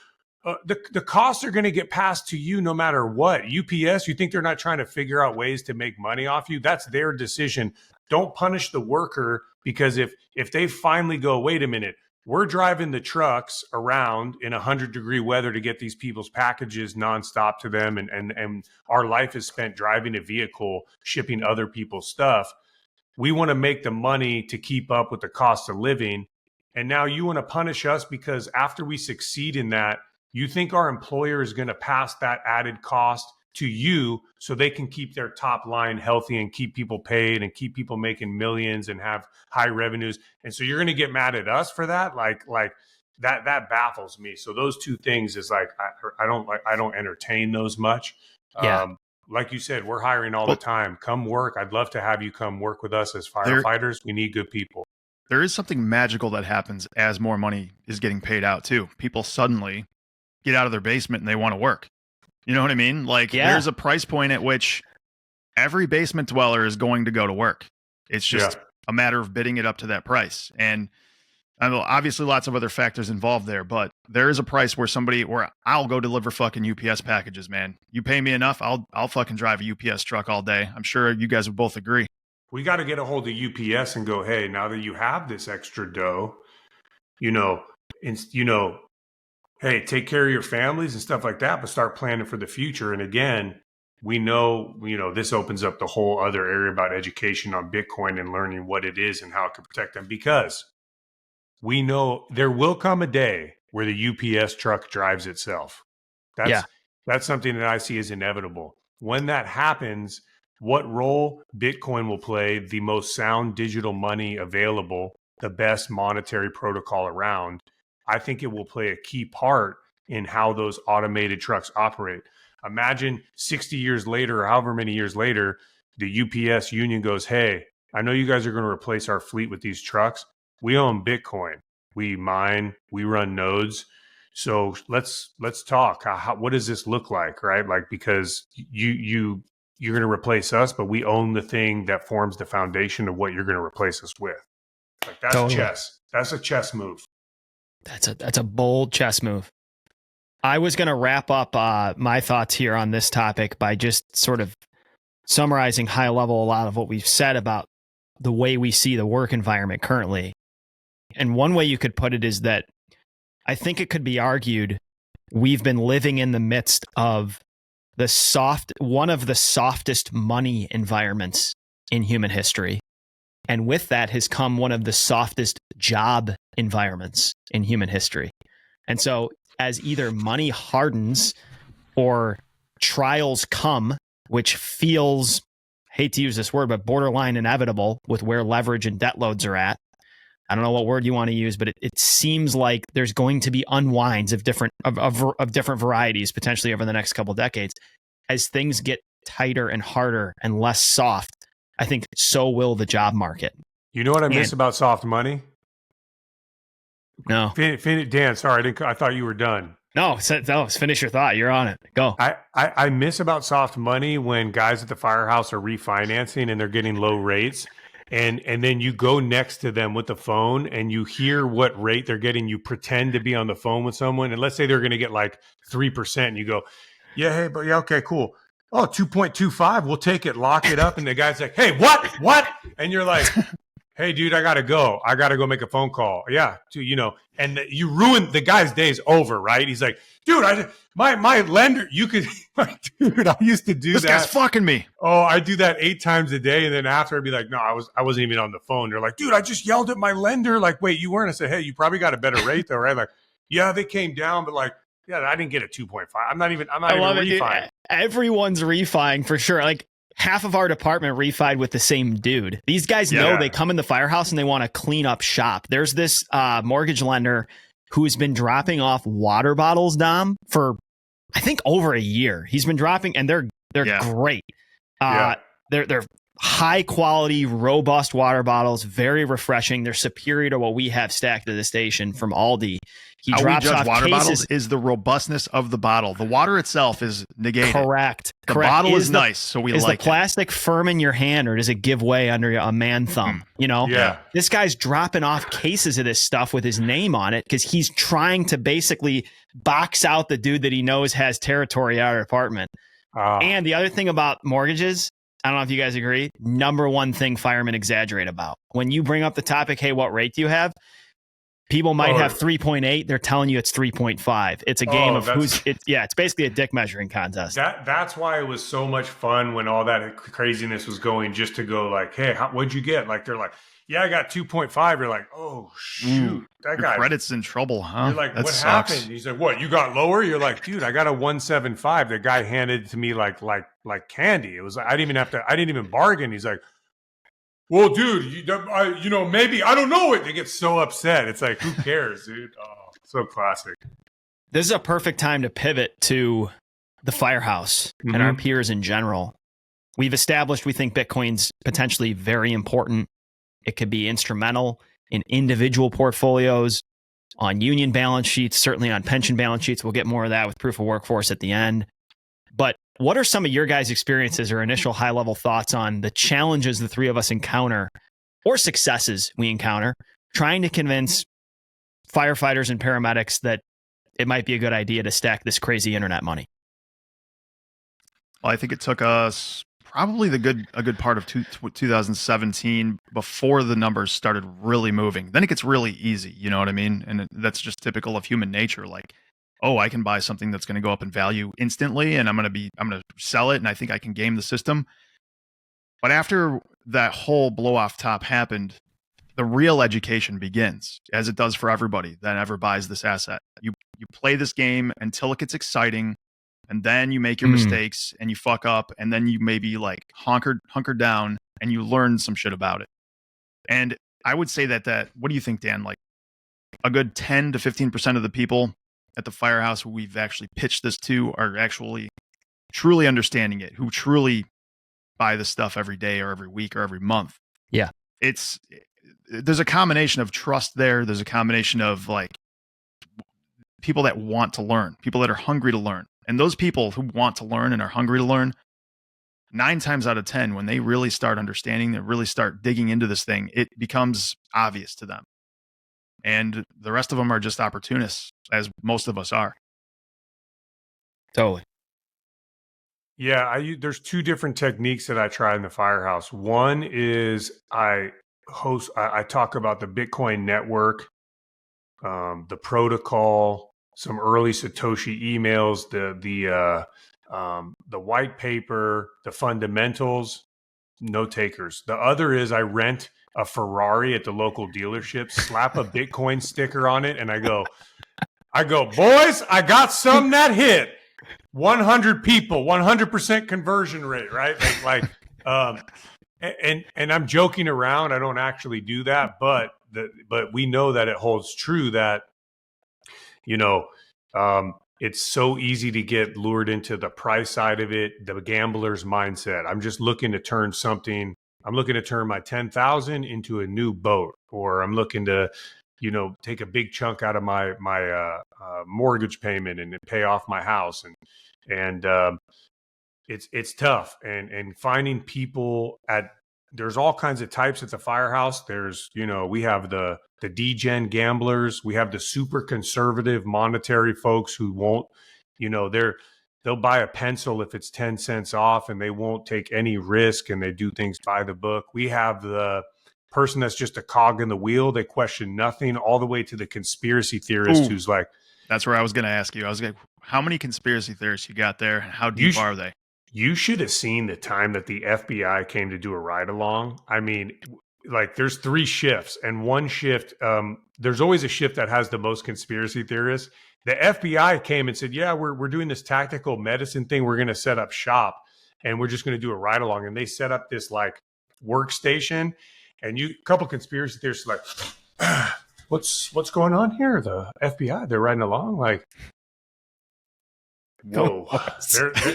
The costs are going to get passed to you no matter what. UPS, you think they're not trying to figure out ways to make money off you? That's their decision. Don't punish the worker, because if they finally go, wait a minute, we're driving the trucks around in 100-degree weather to get these people's packages nonstop to them, and our life is spent driving a vehicle, shipping other people's stuff. We want to make the money to keep up with the cost of living. And now you want to punish us because after we succeed in that, you think our employer is going to pass that added cost to you so they can keep their top line healthy and keep people paid and keep people making millions and have high revenues. And so you're going to get mad at us for that? Like that baffles me. So those two things is like, I don't entertain those much. Yeah. like you said, we're hiring all the time. Come work. I'd love to have you come work with us as firefighters. We need good people. There is something magical that happens as more money is getting paid out too. People suddenly get out of their basement and they want to work. You know what I mean? Like there's a price point at which every basement dweller is going to go to work. It's just a matter of bidding it up to that price. And I know obviously lots of other factors involved there, but there is a price where I'll go deliver fucking UPS packages, man. You pay me enough, I'll fucking drive a UPS truck all day. I'm sure you guys would both agree. We got to get a hold of UPS and go, hey, now that you have this extra dough, hey, take care of your families and stuff like that, but start planning for the future. And again, we know, this opens up the whole other area about education on Bitcoin and learning what it is and how it can protect them, because we know there will come a day where the UPS truck drives itself. That's something that I see as inevitable. When that happens, what role Bitcoin will play, the most sound digital money available, the best monetary protocol around, I think it will play a key part in how those automated trucks operate. Imagine 60 years later, or however many years later, the UPS union goes, hey, I know you guys are going to replace our fleet with these trucks. We own Bitcoin. We mine. We run nodes. So let's talk. What does this look like, right? Like, because you're going to replace us, but we own the thing that forms the foundation of what you're going to replace us with. Like that's chess. That's a chess move. That's a bold chess move. I was going to wrap up my thoughts here on this topic by just sort of summarizing high level a lot of what we've said about the way we see the work environment currently. And one way you could put it is that I think it could be argued we've been living in the midst of one of the softest money environments in human history. And with that has come one of the softest job environments in human history. And so as either money hardens or trials come, which feels, hate to use this word, but borderline inevitable with where leverage and debt loads are at. I don't know what word you want to use, but it seems like there's going to be unwinds of different varieties potentially over the next couple of decades. As things get tighter and harder and less soft, I think so will the job market. You know what I miss about soft money? No. Dan, sorry, I thought you were done. No, finish your thought. You're on it. Go. I miss about soft money when guys at the firehouse are refinancing and they're getting low rates. And then you go next to them with the phone and you hear what rate they're getting. You pretend to be on the phone with someone. And let's say they're going to get like 3%. And you go, yeah, hey, but yeah, okay, cool. Oh, 2.25. We'll take it. Lock it up. And the guy's like, hey, what? And you're like, hey, dude, I got to go. I got to go make a phone call. Yeah. And you ruined the guy's day's over, right? He's like, dude, my lender, dude, I used to do this that. This guy's fucking me. Oh, I do that 8 times a day. And then after I'd be like, no, I wasn't even on the phone. They're like, dude, I just yelled at my lender. Like, wait, you weren't? I said, hey, you probably got a better rate though, right? Like, yeah, they came down, but like, yeah, I didn't get a 2.5. I'm not even refining. Everyone's refining for sure. Like half of our department refied with the same dude. These guys know they come in the firehouse and they want to clean up shop. There's this mortgage lender who's been dropping off water bottles, Dom, for I think over a year. He's been dropping, and they're great. They're high quality, robust water bottles, very refreshing. They're superior to what we have stacked at the station from Aldi. He drops off water bottles is the robustness of the bottle. The water itself is negated. Correct. The bottle is nice, so we like it. Is the plastic firm in your hand, or does it give way under a man thumb? You know? Yeah. This guy's dropping off cases of this stuff with his name on it because he's trying to basically box out the dude that he knows has territory at our apartment. And the other thing about mortgages, I don't know if you guys agree, number one thing firemen exaggerate about. When you bring up the topic, hey, what rate do you have? People might have 3.8. They're telling you it's 3.5. It's a game of it's basically a dick measuring contest. That's why it was so much fun when all that craziness was going, just to go like, hey, what'd you get? Like, they're like, yeah, I got 2.5. You're like, oh, shoot. That guy. Credit's in trouble, huh? You're like, that what sucks. happened? He's like, what, you got lower? You're like, dude, I got a 1.75. The guy handed it to me like candy. It was, I didn't even bargain. He's like, well, dude, maybe, I don't know it. They get so upset. It's like, who cares, dude? Oh, so classic. This is a perfect time to pivot to the firehouse and our peers in general, we've established we think Bitcoin's potentially very important. It could be instrumental in individual portfolios, on union balance sheets, certainly on pension balance sheets. We'll get more of that with proof of workforce at the end. But what are some of your guys' experiences or initial high-level thoughts on the challenges the three of us encounter or successes we encounter trying to convince firefighters and paramedics that it might be a good idea to stack this crazy internet money? Well, I think it took us probably a good part of 2017 before the numbers started really moving. Then it gets really easy, you know what I mean? And that's just typical of human nature. Like, oh, I can buy something that's going to go up in value instantly, and I'm going to sell it, and I think I can game the system. But after that whole blow off top happened, the real education begins, as it does for everybody that ever buys this asset. You play this game until it gets exciting, and then you make your mistakes and you fuck up, and then you maybe like hunker down and you learn some shit about it. And I would say that what do you think, Dan? Like a good 10 to 15% of the people at the firehouse who we've actually pitched this to are actually truly understanding it, who truly buy this stuff every day or every week or every month. Yeah. There's a combination of trust there. There's a combination of like people that want to learn, people that are hungry to learn. And those people who want to learn and are hungry to learn, 9 times out of 10, when they really start understanding, they really start digging into this thing, it becomes obvious to them. And the rest of them are just opportunists, as most of us are. Totally. Yeah, there's 2 different techniques that I try in the firehouse. One is I talk about the Bitcoin network, the protocol, some early Satoshi emails, the white paper, the fundamentals, no takers. The other is I rent a Ferrari at the local dealership, slap a Bitcoin sticker on it, and I go, boys, I got some that hit. 100 people, 100% conversion rate, right? And I'm joking around. I don't actually do that, but we know that it holds true that, it's so easy to get lured into the price side of it, the gambler's mindset. I'm just looking to turn my 10,000 into a new boat, or I'm looking to, take a big chunk out of my mortgage payment and pay off my house. And it's tough. And finding people there's all kinds of types at the firehouse. There's, we have the degen gamblers. We have the super conservative monetary folks who won't, they'll buy a pencil if it's 10 cents off, and they won't take any risk, and they do things by the book. We have the person that's just a cog in the wheel. They question nothing, all the way to the conspiracy theorist who's like, that's where I was going to ask you. I was like, how many conspiracy theorists you got there? How deep are they? You should have seen the time that the FBI came to do a ride along. I mean, like, there's 3 shifts, and one shift, there's always a shift that has the most conspiracy theorists. The FBI came and said, yeah, we're doing this tactical medicine thing. We're going to set up shop, and we're just going to do a ride along. And they set up this like workstation, and a couple conspiracy theorists are like, what's going on here? The FBI, they're riding along like, whoa.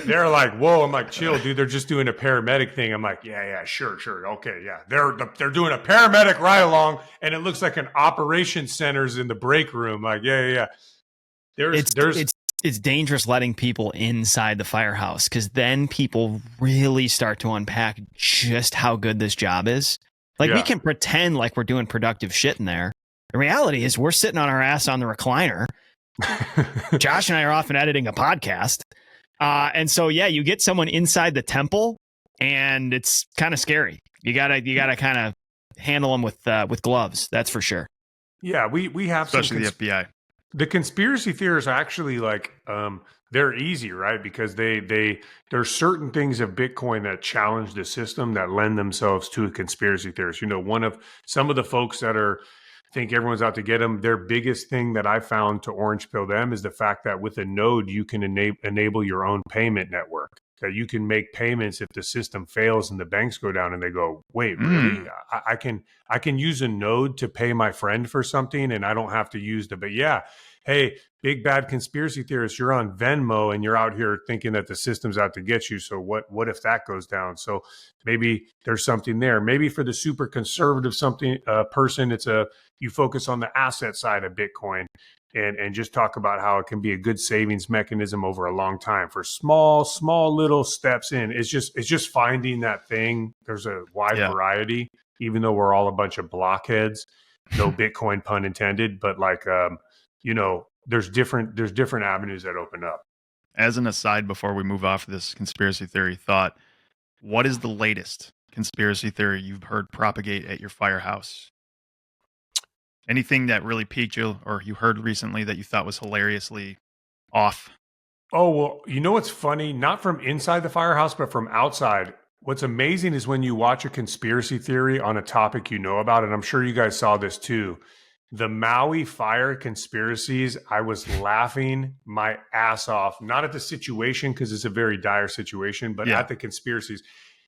They're like, whoa. I'm like, chill, dude. They're just doing a paramedic thing. I'm like, yeah, sure. Okay, yeah. They're doing a paramedic ride along, and it looks like an operation center's in the break room. Like, yeah. It's dangerous letting people inside the firehouse, because then people really start to unpack just how good this job is. Like, we can pretend like we're doing productive shit in there. The reality is we're sitting on our ass on the recliner. Josh and I are often editing a podcast. And so, you get someone inside the temple, and it's kind of scary. You gotta kind of handle them with gloves. That's for sure. Yeah. We have, especially the FBI. The conspiracy theorists actually, like, they're easy, right? Because there's certain things of Bitcoin that challenge the system that lend themselves to a conspiracy theorist. Some of the folks that think everyone's out to get them, their biggest thing that I found to orange pill them is the fact that with a node, you can enable your own payment network. that you can make payments if the system fails and the banks go down, and they go, wait, really? I can use a node to pay my friend for something and I don't have to use but yeah, hey, big bad conspiracy theorist, you're on Venmo and you're out here thinking that the system's out to get you. So what if that goes down? So maybe there's something there. Maybe for the super conservative person, you focus on the asset side of Bitcoin and just talk about how it can be a good savings mechanism over a long time for small little steps in. It's just finding that thing. There's a wide variety, even though we're all a bunch of blockheads, no Bitcoin pun intended, but there's different avenues that open up. As an aside, before we move off this conspiracy theory thought, what is the latest conspiracy theory you've heard propagate at your firehouse? Anything that really piqued you or you heard recently that you thought was hilariously off? Oh, well, you know what's funny? Not from inside the firehouse, but from outside. What's amazing is when you watch a conspiracy theory on a topic you know about, and I'm sure you guys saw this too, the Maui fire conspiracies, I was laughing my ass off, not at the situation because it's a very dire situation, but at the conspiracies.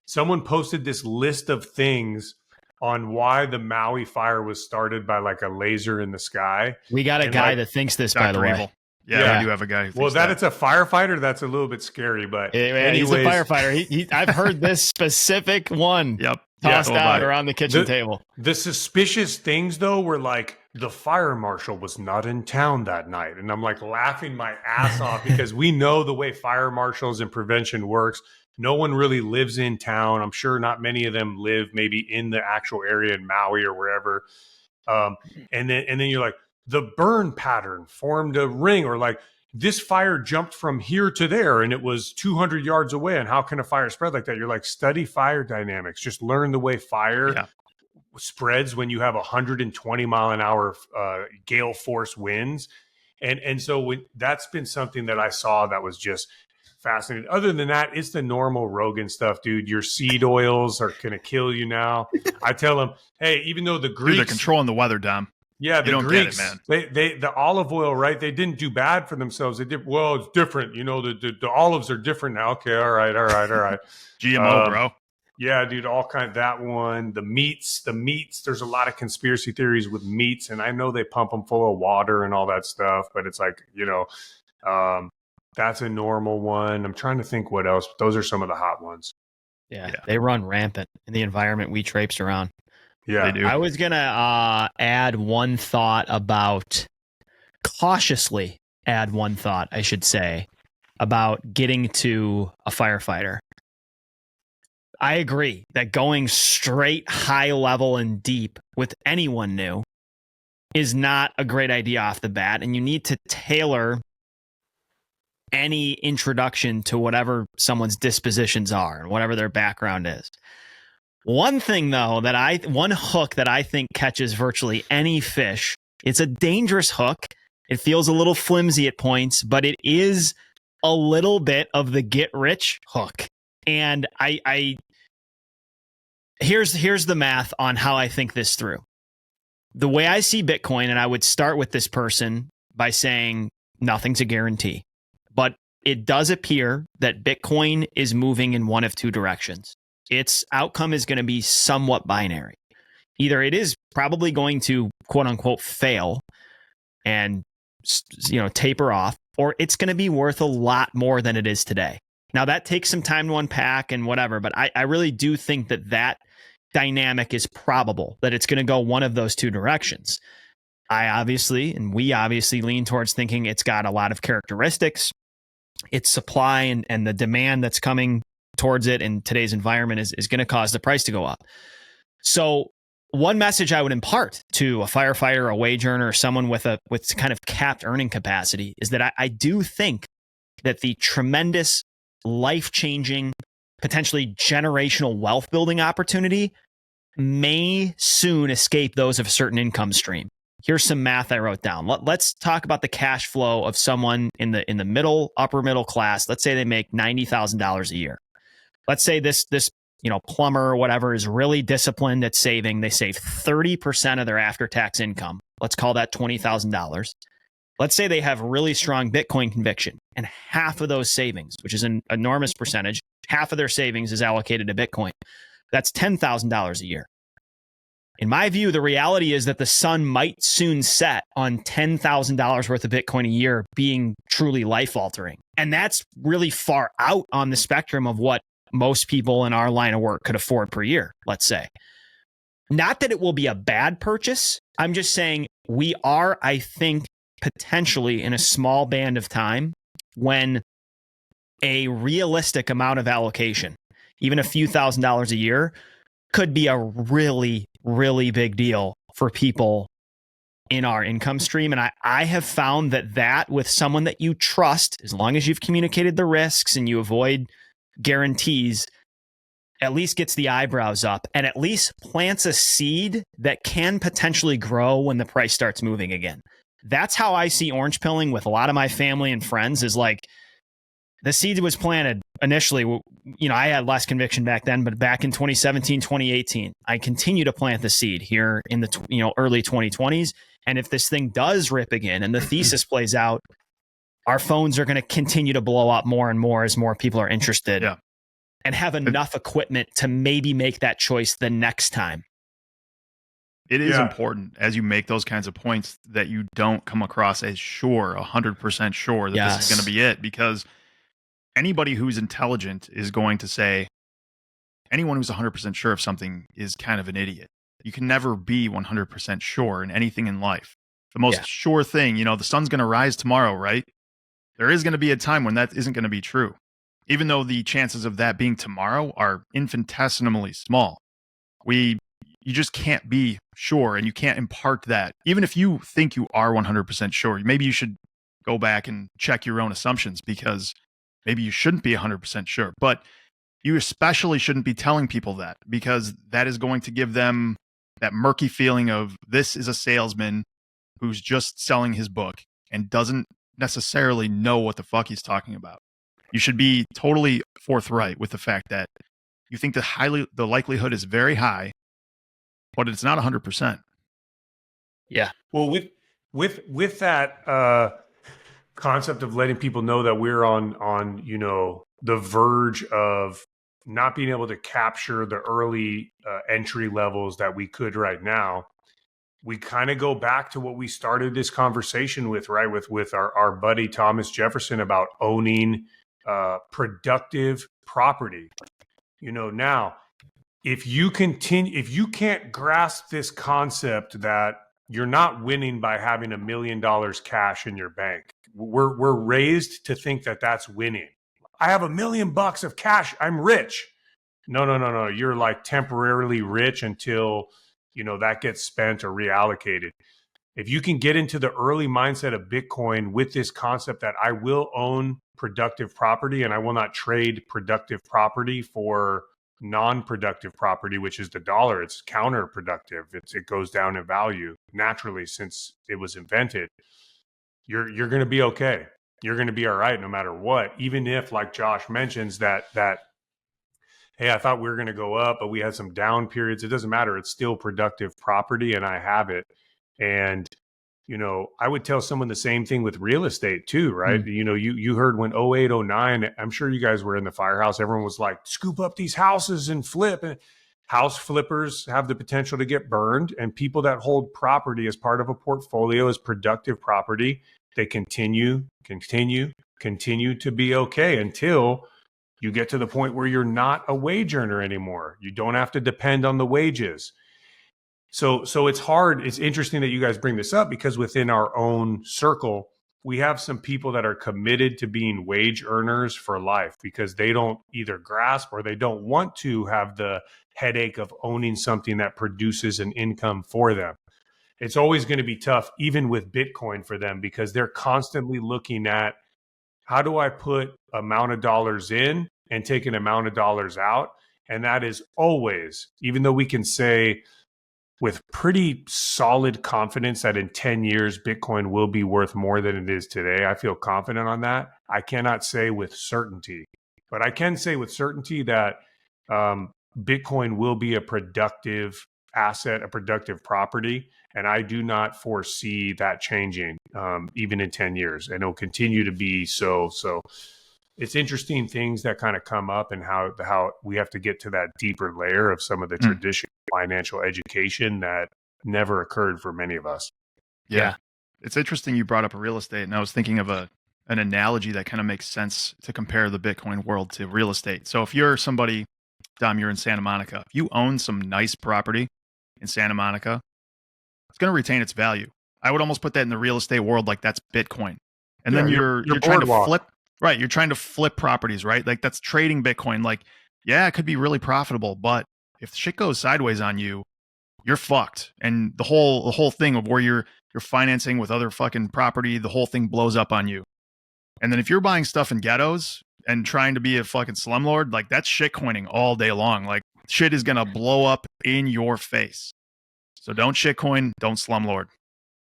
Someone posted this list of things on why the Maui fire was started by like a laser in the sky. We got a guy that thinks this, by the way. Evil. Yeah, we do have a guy who thinks that it's a firefighter, that's a little bit scary, but anyways, he's a firefighter. I've heard this specific one tossed out around the kitchen table. The suspicious things, though, were like the fire marshal was not in town that night. And I'm like laughing my ass off because we know the way fire marshals and prevention works. No one really lives in town. I'm sure not many of them live maybe in the actual area in Maui or wherever. And then you're like, the burn pattern formed a ring, or like this fire jumped from here to there and it was 200 yards away. And how can a fire spread like that? You're like, study fire dynamics. Just learn the way fire spreads when you have 120 mile an hour gale force winds. And so that's been something that I saw that was just fascinating. Other than that, it's the normal Rogan stuff, dude. Your seed oils are going to kill you now. I tell them, hey, even though the Greeks... Dude, they're controlling the weather, Dom. Yeah, the Greeks, get it, man. The olive oil, right? They didn't do bad for themselves. They did, well, it's different. The olives are different now. Okay, all right. GMO, bro. Yeah, dude, all kind of that one. The meats, there's a lot of conspiracy theories with meats, and I know they pump them full of water and all that stuff, but it's like, that's a normal one. I'm trying to think what else. But those are some of the hot ones. Yeah, they run rampant in the environment we traipse around. Yeah, they do. I was going to cautiously add one thought, I should say, about getting to a firefighter. I agree that going straight high level and deep with anyone new is not a great idea off the bat, and you need to tailor any introduction to whatever someone's dispositions are and whatever their background is. One thing, though, one hook that I think catches virtually any fish, it's a dangerous hook. It feels a little flimsy at points, but it is a little bit of the get rich hook. And here's the math on how I think this through. The way I see Bitcoin, and I would start with this person by saying nothing's a guarantee, but it does appear that Bitcoin is moving in one of two directions. Its outcome is going to be somewhat binary. Either it is probably going to, quote unquote, fail and, taper off, or it's going to be worth a lot more than it is today. Now, that takes some time to unpack and whatever, but I really do think that dynamic is probable, that it's going to go one of those two directions. We obviously lean towards thinking it's got a lot of characteristics. Its supply and the demand that's coming towards it in today's environment is going to cause the price to go up. So one message I would impart to a firefighter, a wage earner, or someone with kind of capped earning capacity is that I do think that the tremendous life-changing, potentially generational wealth building opportunity may soon escape those of a certain income stream. Here's some math I wrote down. Let's talk about the cash flow of someone in the upper middle class. Let's say they make $90,000 a year. Let's say this plumber or whatever is really disciplined at saving. They save 30% of their after-tax income. Let's call that $20,000. Let's say they have really strong Bitcoin conviction, and half of those savings, which is an enormous percentage, half of their savings is allocated to Bitcoin. That's $10,000 a year. In my view, the reality is that the sun might soon set on $10,000 worth of Bitcoin a year being truly life-altering. And that's really far out on the spectrum of what most people in our line of work could afford per year, let's say. Not that it will be a bad purchase. I'm just saying we are, I think, potentially in a small band of time when a realistic amount of allocation, even a few $1,000s a year, could be a really, really big deal for people in our income stream. And I have found that with someone that you trust, as long as you've communicated the risks and you avoid guarantees, at least gets the eyebrows up and at least plants a seed that can potentially grow when the price starts moving again. That's how I see orange pilling with a lot of my family and friends, is like the seed was planted initially. You know, I had less conviction back then, but back in 2017, 2018, I continue to plant the seed here in the early 2020s. And if this thing does rip again and the thesis plays out, our phones are going to continue to blow up more and more as more people are interested and have enough equipment to maybe make that choice the next time. It is important as you make those kinds of points that you don't come across as sure, 100% sure that this is going to be it, because anybody who's intelligent is going to say anyone who's 100% sure of something is kind of an idiot. You can never be 100% sure in anything in life. The most sure thing, the sun's going to rise tomorrow, right? There is going to be a time when that isn't going to be true, even though the chances of that being tomorrow are infinitesimally small. You just can't be sure, and you can't impart that. Even if you think you are 100% sure, maybe you should go back and check your own assumptions, because maybe you shouldn't be 100% sure. But you especially shouldn't be telling people that, because that is going to give them that murky feeling of this is a salesman who's just selling his book and doesn't necessarily know what the fuck he's talking about. You should be totally forthright with the fact that you think the likelihood is very high, but it's not 100%. Yeah. Well, with that concept of letting people know that we're on the verge of not being able to capture the early entry levels that we could right now, we kind of go back to what we started this conversation with, right? With our buddy Thomas Jefferson about owning productive property. Now, if you can't grasp this concept that you're not winning by having $1 million cash in your bank, we're raised to think that that's winning. I have $1 million of cash, I'm rich. No. You're like temporarily rich until that gets spent or reallocated. If you can get into the early mindset of Bitcoin with this concept that I will own productive property and I will not trade productive property for non-productive property, which is the dollar, it's counterproductive. It goes down in value naturally since it was invented. You're going to be okay. You're going to be all right no matter what. Even if, like Josh mentions, that hey, I thought we were going to go up, but we had some down periods. It doesn't matter. It's still productive property, and I have it. And I would tell someone the same thing with real estate too, right? You heard when 08, 09, I'm sure you guys were in the firehouse. Everyone was like, scoop up these houses and flip. And house flippers have the potential to get burned. And people that hold property as part of a portfolio as productive property, they continue to be okay until you get to the point where you're not a wage earner anymore. You don't have to depend on the wages. So it's hard. It's interesting that you guys bring this up, because within our own circle, we have some people that are committed to being wage earners for life because they don't either grasp or they don't want to have the headache of owning something that produces an income for them. It's always going to be tough, even with Bitcoin for them, because they're constantly looking at, how do I put amount of dollars in and take an amount of dollars out? And that is always, even though we can say with pretty solid confidence that in 10 years, Bitcoin will be worth more than it is today. I feel confident on that. I cannot say with certainty, but I can say with certainty that Bitcoin will be a productive asset, a productive property. And I do not foresee that changing even in 10 years. And it'll continue to be so. So it's interesting things that kind of come up and how we have to get to that deeper layer of some of the traditional financial education that never occurred for many of us. Yeah. It's interesting you brought up real estate, and I was thinking of an analogy that kind of makes sense to compare the Bitcoin world to real estate. So if you're somebody, Dom, you're in Santa Monica, if you own some nice property in Santa Monica, it's going to retain its value. I would almost put that in the real estate world like that's Bitcoin. And then you're trying to flip, right? You're trying to flip properties, right? Like that's trading Bitcoin. Like, yeah, it could be really profitable, but if shit goes sideways on you, you're fucked. And the whole thing of where you're financing with other fucking property, the whole thing blows up on you. And then if you're buying stuff in ghettos and trying to be a fucking slumlord, like that's shit coining all day long. Like shit is gonna blow up in your face. So don't shitcoin, don't slumlord.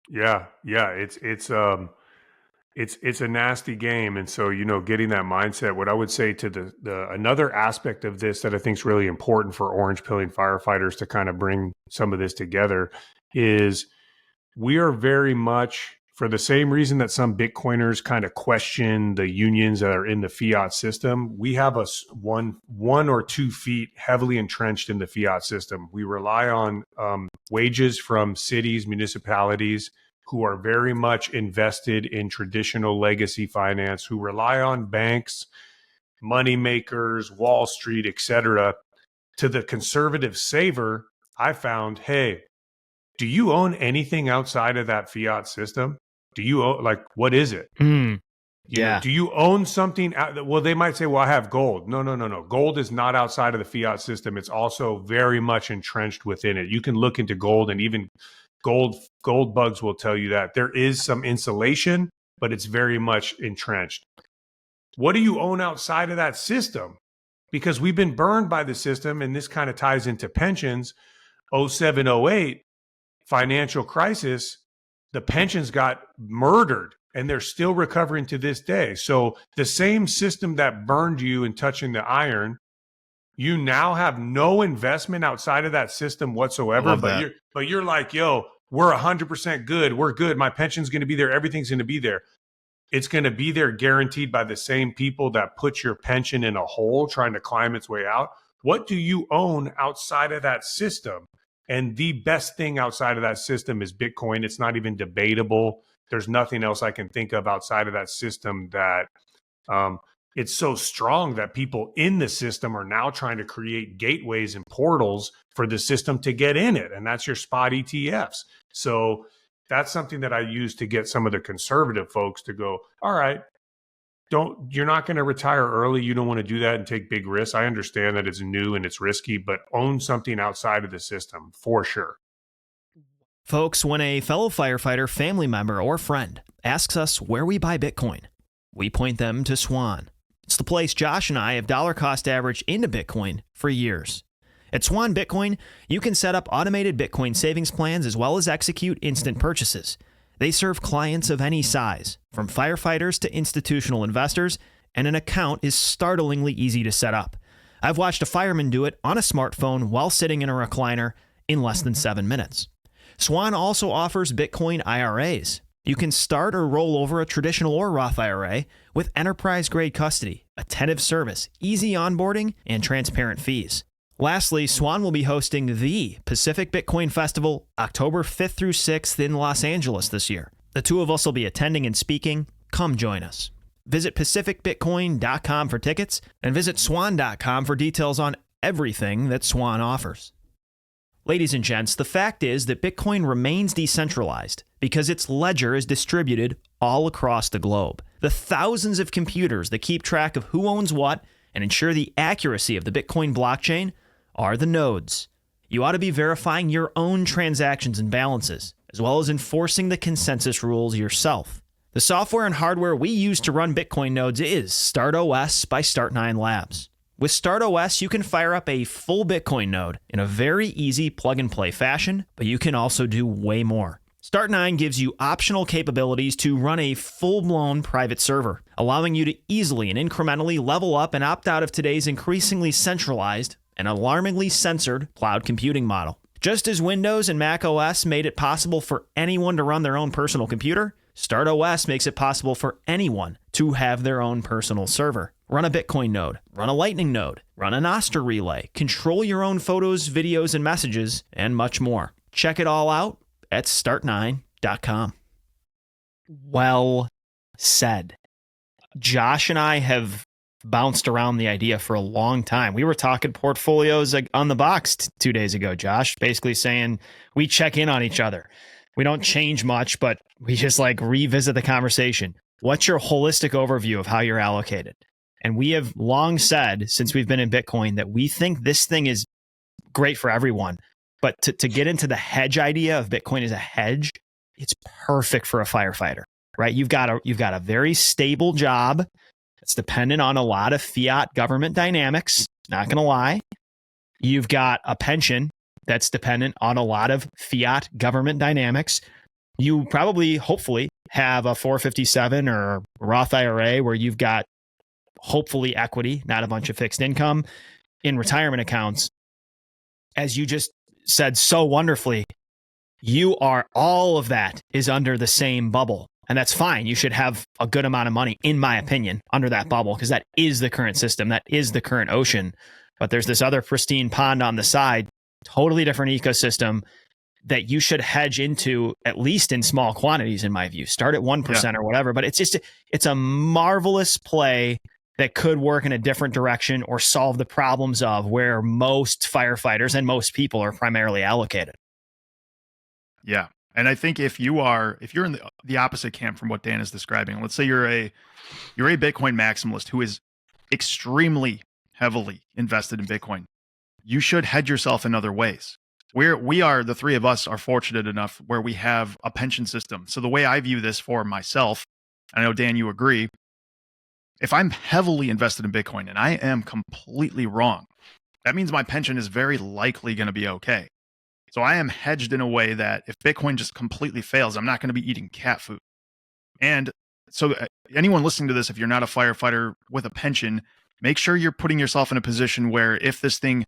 Yeah. It's a nasty game. And so, getting that mindset, what I would say to the another aspect of this that I think is really important for orange pilling firefighters to kind of bring some of this together is we are very much, for the same reason that some Bitcoiners kind of question the unions that are in the fiat system, we have us one or 2 feet heavily entrenched in the fiat system. We rely on wages from cities, municipalities who are very much invested in traditional legacy finance, who rely on banks, money makers, Wall Street, etc. To the conservative saver, I found, hey, do you own anything outside of that fiat system? Do you own, what is it? Yeah. Do you own something? Well, they might say, well, I have gold. No. Gold is not outside of the fiat system. It's also very much entrenched within it. You can look into gold, and even gold bugs will tell you that there is some insulation, but it's very much entrenched. What do you own outside of that system? Because we've been burned by the system, and this kind of ties into pensions. 07, 08, financial crisis, the pensions got murdered, and they're still recovering to this day. So the same system that burned you and touching the iron, you now have no investment outside of that system whatsoever. But you're like, yo, we're 100% good. We're good. My pension's going to be there. Everything's going to be there. It's going to be there guaranteed by the same people that put your pension in a hole trying to climb its way out. What do you own outside of that system? And the best thing outside of that system is Bitcoin. It's not even debatable. There's nothing else I can think of outside of that system that it's so strong that people in the system are now trying to create gateways and portals for the system to get in it. And that's your spot ETFs. So that's something that I use to get some of the conservative folks to go, all right, you're not going to retire early. You don't want to do that and take big risks. I understand that it's new and it's risky, but own something outside of the system for sure. Folks, when a fellow firefighter, family member, or friend asks us where we buy Bitcoin, we point them to Swan. It's the place Josh and I have dollar cost averaged into Bitcoin for years. At Swan Bitcoin, you can set up automated Bitcoin savings plans as well as execute instant purchases. They serve clients of any size, from firefighters to institutional investors, and an account is startlingly easy to set up. I've watched a fireman do it on a smartphone while sitting in a recliner in less than 7 minutes. Swan also offers Bitcoin IRAs. You can start or roll over a traditional or Roth IRA with enterprise-grade custody, attentive service, easy onboarding, and transparent fees. Lastly, Swan will be hosting the Pacific Bitcoin Festival October 5th through 6th in Los Angeles this year. The two of us will be attending and speaking. Come join us. Visit pacificbitcoin.com for tickets and visit swan.com for details on everything that Swan offers. Ladies and gents, the fact is that Bitcoin remains decentralized because its ledger is distributed all across the globe. The thousands of computers that keep track of who owns what and ensure the accuracy of the Bitcoin blockchain are the nodes. You ought to be verifying your own transactions and balances, as well as enforcing the consensus rules yourself. The software and hardware we use to run Bitcoin nodes is StartOS by Start9 Labs. With StartOS, you can fire up a full Bitcoin node in a very easy plug-and-play fashion, but you can also do way more. Start9 gives you optional capabilities to run a full-blown private server, allowing you to easily and incrementally level up and opt out of today's increasingly centralized and alarmingly censored cloud computing model. Just as Windows and Mac OS made it possible for anyone to run their own personal computer, StartOS makes it possible for anyone to have their own personal server. Run a Bitcoin node, run a Lightning node, run a NOSTR relay, control your own photos, videos, and messages, and much more. Check it all out at start9.com. Well said. Josh and I have bounced around the idea for a long time. We were talking portfolios on the box 2 days ago, Josh, basically saying we check in on each other. We don't change much, but we just like revisit the conversation. What's your holistic overview of how you're allocated? And we have long said, since we've been in Bitcoin, that we think this thing is great for everyone. But to get into the hedge idea of Bitcoin as a hedge, it's perfect for a firefighter, right? You've got a very stable job. It's dependent on a lot of fiat government dynamics, not going to lie. You've got a pension that's dependent on a lot of fiat government dynamics. You probably, hopefully, have a 457 or Roth IRA where you've got, hopefully, equity, not a bunch of fixed income in retirement accounts. As you just said so wonderfully, all of that is under the same bubble. And that's fine. You should have a good amount of money, in my opinion, under that bubble, because that is the current system. That is the current ocean. But there's this other pristine pond on the side, totally different ecosystem that you should hedge into, at least in small quantities, in my view. Start at 1% or whatever. But it's a marvelous play that could work in a different direction or solve the problems of where most firefighters and most people are primarily allocated. Yeah. And I think if you're in the opposite camp from what Dan is describing, let's say you're a Bitcoin maximalist who is extremely heavily invested in Bitcoin, you should hedge yourself in other ways. The three of us are fortunate enough where we have a pension system. So the way I view this for myself, I know Dan, you agree, if I'm heavily invested in Bitcoin and I am completely wrong, that means my pension is very likely going to be okay. So I am hedged in a way that if Bitcoin just completely fails, I'm not going to be eating cat food. And so anyone listening to this, if you're not a firefighter with a pension, make sure you're putting yourself in a position where if this thing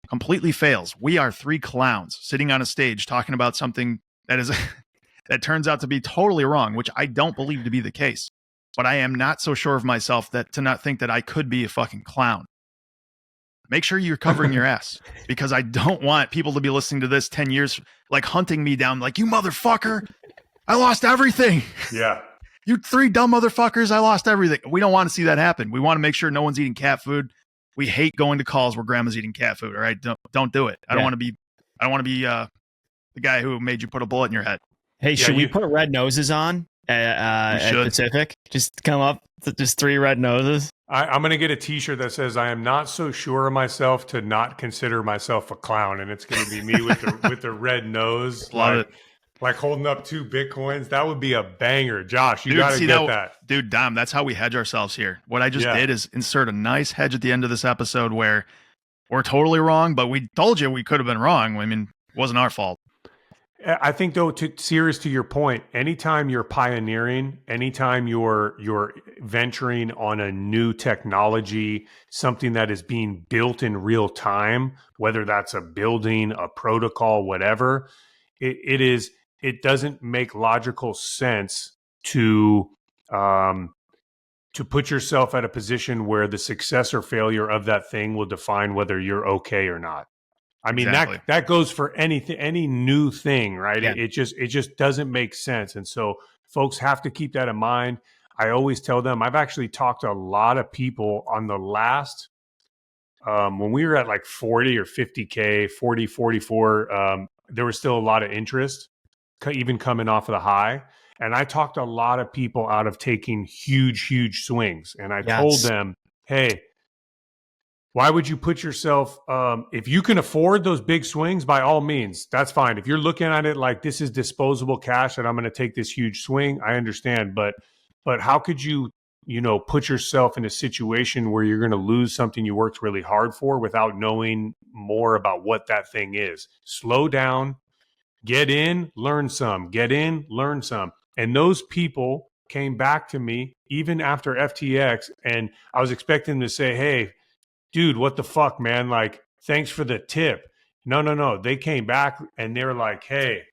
completely fails, we are three clowns sitting on a stage talking about something that turns out to be totally wrong, which I don't believe to be the case. But I am not so sure of myself to not think that I could be a fucking clown. Make sure you're covering your ass, because I don't want people to be listening to this 10 years, like hunting me down, like, you motherfucker, I lost everything. Yeah. You three dumb motherfuckers, I lost everything. We don't want to see that happen. We want to make sure no one's eating cat food. We hate going to calls where grandma's eating cat food. All right. Don't do it. I don't want to be the guy who made you put a bullet in your head. Hey, should we put red noses on at Pacific? Just come up, just three red noses. I'm going to get a t-shirt that says, I am not so sure of myself to not consider myself a clown. And it's going to be me with the red nose. Love it. Like holding up 2 Bitcoins. That would be a banger. Josh, you got to get that. Dude, Dom, that's how we hedge ourselves here. What I just did is insert a nice hedge at the end of this episode where we're totally wrong, but we told you we could have been wrong. I mean, it wasn't our fault. I think, though, serious to your point, anytime you're pioneering, anytime you're venturing on a new technology, something that is being built in real time, whether that's a building, a protocol, whatever, it doesn't make logical sense to put yourself at a position where the success or failure of that thing will define whether you're okay or not. I mean, exactly. that goes for any new thing, right? Yeah. It just doesn't make sense. And so folks have to keep that in mind. I always tell them, I've actually talked to a lot of people on the last, when we were at like 40 or 50K, 40, 44, there was still a lot of interest, even coming off of the high. And I talked to a lot of people out of taking huge swings. And I told them, hey, why would you put yourself, if you can afford those big swings, by all means, that's fine. If you're looking at it like this is disposable cash and I'm going to take this huge swing, I understand. But how could you put yourself in a situation where you're going to lose something you worked really hard for without knowing more about what that thing is? Slow down, get in, learn some, get in, learn some. And those people came back to me even after FTX. And I was expecting them to say, hey, dude, what the fuck, man? Like, thanks for the tip. No. They came back and they were like, hey,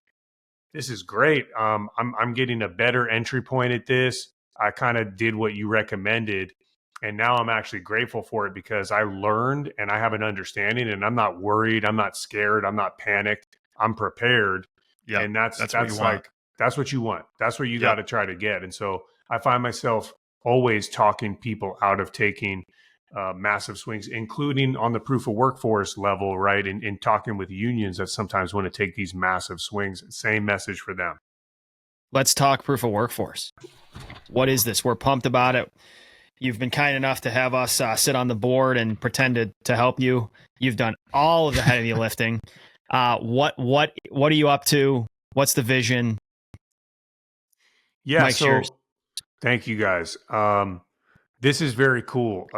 this is great. I'm getting a better entry point at this. I kind of did what you recommended. And now I'm actually grateful for it because I learned and I have an understanding and I'm not worried. I'm not scared. I'm not panicked. I'm prepared. Yeah. And that's what you want. that's what you want. That's what you got to try to get. And so I find myself always talking people out of taking massive swings, including on the proof of workforce level, right? In talking with unions that sometimes want to take these massive swings. Same message for them. Let's talk proof of workforce. What is this? We're pumped about it. You've been kind enough to have us sit on the board and pretend to help you. You've done all of the heavy lifting. What are you up to? What's the vision? Yeah, Mike's yours. Thank you guys. This is very cool.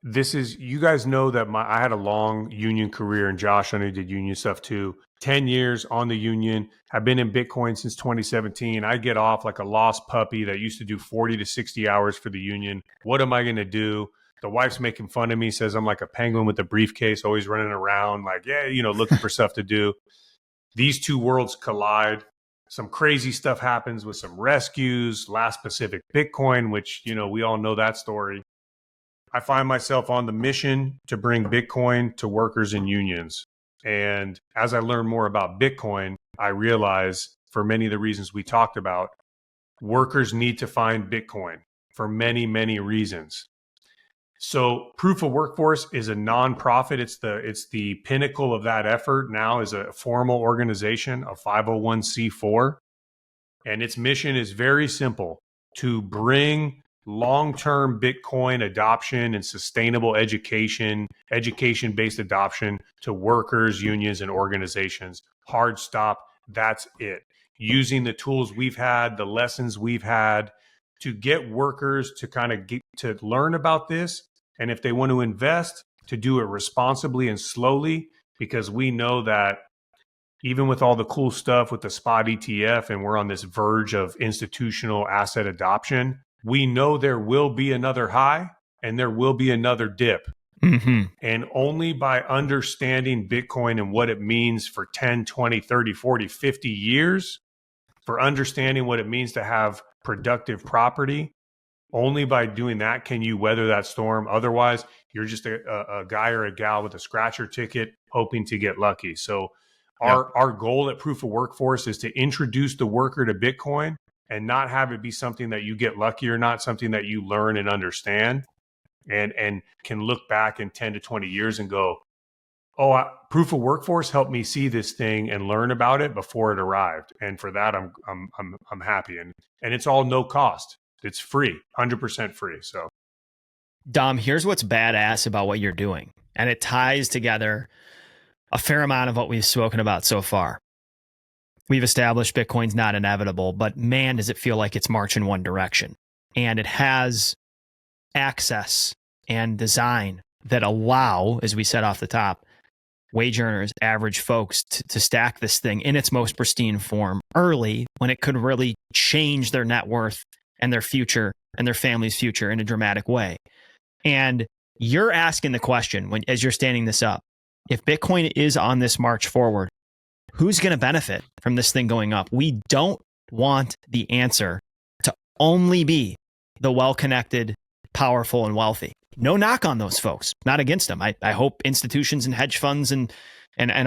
You guys know that I had a long union career, and Josh, I know you did union stuff too. 10 years on the union. I've been in Bitcoin since 2017. I get off like a lost puppy that used to do 40 to 60 hours for the union. What am I going to do? The wife's making fun of me, says I'm like a penguin with a briefcase, always running around like, looking for stuff to do. These two worlds collide. Some crazy stuff happens with some rescues, Last Pacific Bitcoin, which, we all know that story. I find myself on the mission to bring Bitcoin to workers and unions. And as I learn more about Bitcoin, I realize, for many of the reasons we talked about, workers need to find Bitcoin for many, many reasons. So Proof of Workforce is a nonprofit. It's the pinnacle of that effort now as a formal organization, a 501c4. And its mission is very simple: to bring long-term Bitcoin adoption and sustainable education-based adoption to workers, unions, and organizations. Hard stop. That's it. Using the tools we've had, the lessons we've had to get workers to kind of get to learn about this. And if they want to invest, to do it responsibly and slowly, because we know that even with all the cool stuff with the spot ETF, and we're on this verge of institutional asset adoption, we know there will be another high and there will be another dip. Mm-hmm. And only by understanding Bitcoin and what it means for 10, 20, 30, 40, 50 years, for understanding what it means to have productive property, only by doing that can you weather that storm. Otherwise, you're just a guy or a gal with a scratcher ticket hoping to get lucky. So our goal at Proof of Workforce is to introduce the worker to Bitcoin and not have it be something that you get lucky or not, something that you learn and understand and can look back in 10 to 20 years and go, Proof of Workforce helped me see this thing and learn about it before it arrived. And for that, I'm happy. And it's all no cost. It's free, 100% free. So, Dom, here's what's badass about what you're doing. And it ties together a fair amount of what we've spoken about so far. We've established Bitcoin's not inevitable, but man, does it feel like it's marching one direction. And it has access and design that allow, as we said off the top, wage earners, average folks to stack this thing in its most pristine form early when it could really change their net worth and their future and their family's future in a dramatic way. And you're asking the question as you're standing this up, if Bitcoin is on this march forward, who's going to benefit from this thing going up? We don't want the answer to only be the well-connected, powerful, and wealthy. No knock on those folks, not against them. I hope institutions and hedge funds and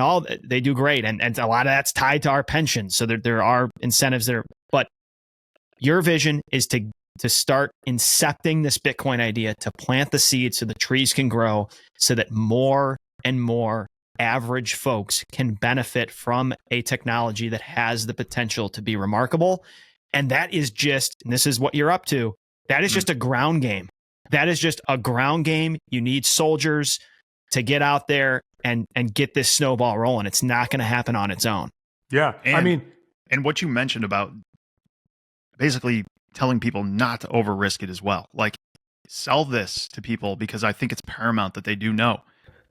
all, they do great. And a lot of that's tied to our pensions. So there are incentives there. But your vision is to start incepting this Bitcoin idea, to plant the seed so the trees can grow, so that more and more average folks can benefit from a technology that has the potential to be remarkable. And that is just, and this is what you're up to, that is just a ground game. That is just a ground game. You need soldiers to get out there and get this snowball rolling. It's not going to happen on its own. Yeah. And what you mentioned about basically telling people not to over risk it as well. Like, sell this to people because I think it's paramount that they do know,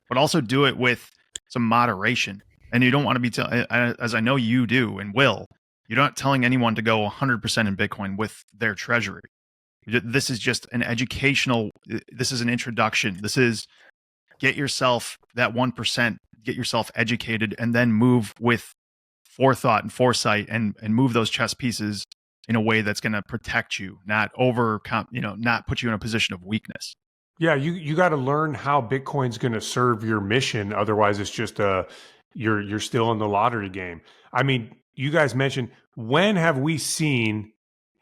but also do it with some moderation. And you don't want to be, as I know you do and will, you're not telling anyone to go 100% in Bitcoin with their treasury. This is just an educational, this is an introduction. This is get yourself that 1% get yourself educated, and then move with forethought and foresight and move those chess pieces in a way that's going to protect you, not not put you in a position of weakness. Yeah, you got to learn how Bitcoin's going to serve your mission. Otherwise, it's just you're still in the lottery game. I mean, you guys mentioned, when have we seen?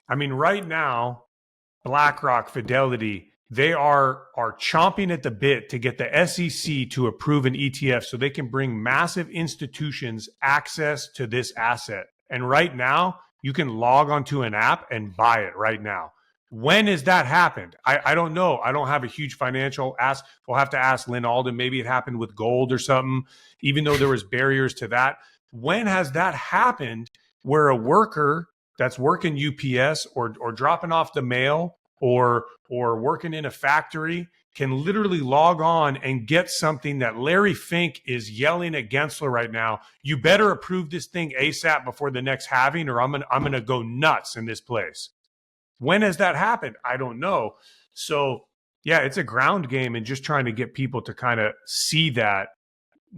I mean, right now, BlackRock, Fidelity, they are chomping at the bit to get the SEC to approve an ETF so they can bring massive institutions access to this asset. And right now, you can log onto an app and buy it right now. When has that happened? I don't know. I don't have a huge financial ask. We'll have to ask Lynn Alden. Maybe it happened with gold or something, even though there was barriers to that. When has that happened where a worker that's working UPS or dropping off the mail or working in a factory can literally log on and get something that Larry Fink is yelling at Gensler right now? You better approve this thing ASAP before the next halving, or I'm gonna go nuts in this place. When has that happened? I don't know. So yeah, it's a ground game and just trying to get people to kind of see that.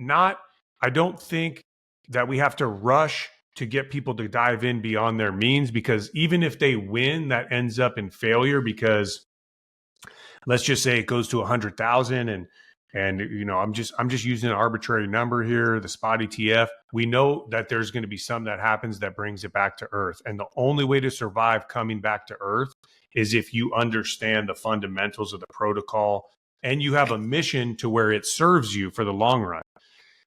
I don't think that we have to rush to get people to dive in beyond their means, because even if they win, that ends up in failure, because let's just say it goes to 100,000 and I'm just using an arbitrary number here, the spot ETF. We know that there's going to be some that happens that brings it back to earth. And the only way to survive coming back to earth is if you understand the fundamentals of the protocol and you have a mission to where it serves you for the long run.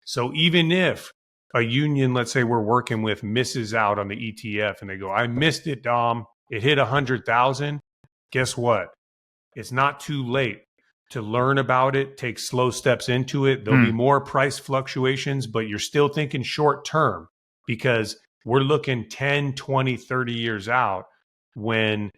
So even if a union, let's say we're working with, misses out on the ETF and they go, I missed it, Dom, it hit 100,000. Guess what? It's not too late to learn about it, take slow steps into it. There'll be more price fluctuations, but you're still thinking short term, because we're looking 10, 20, 30 years out when,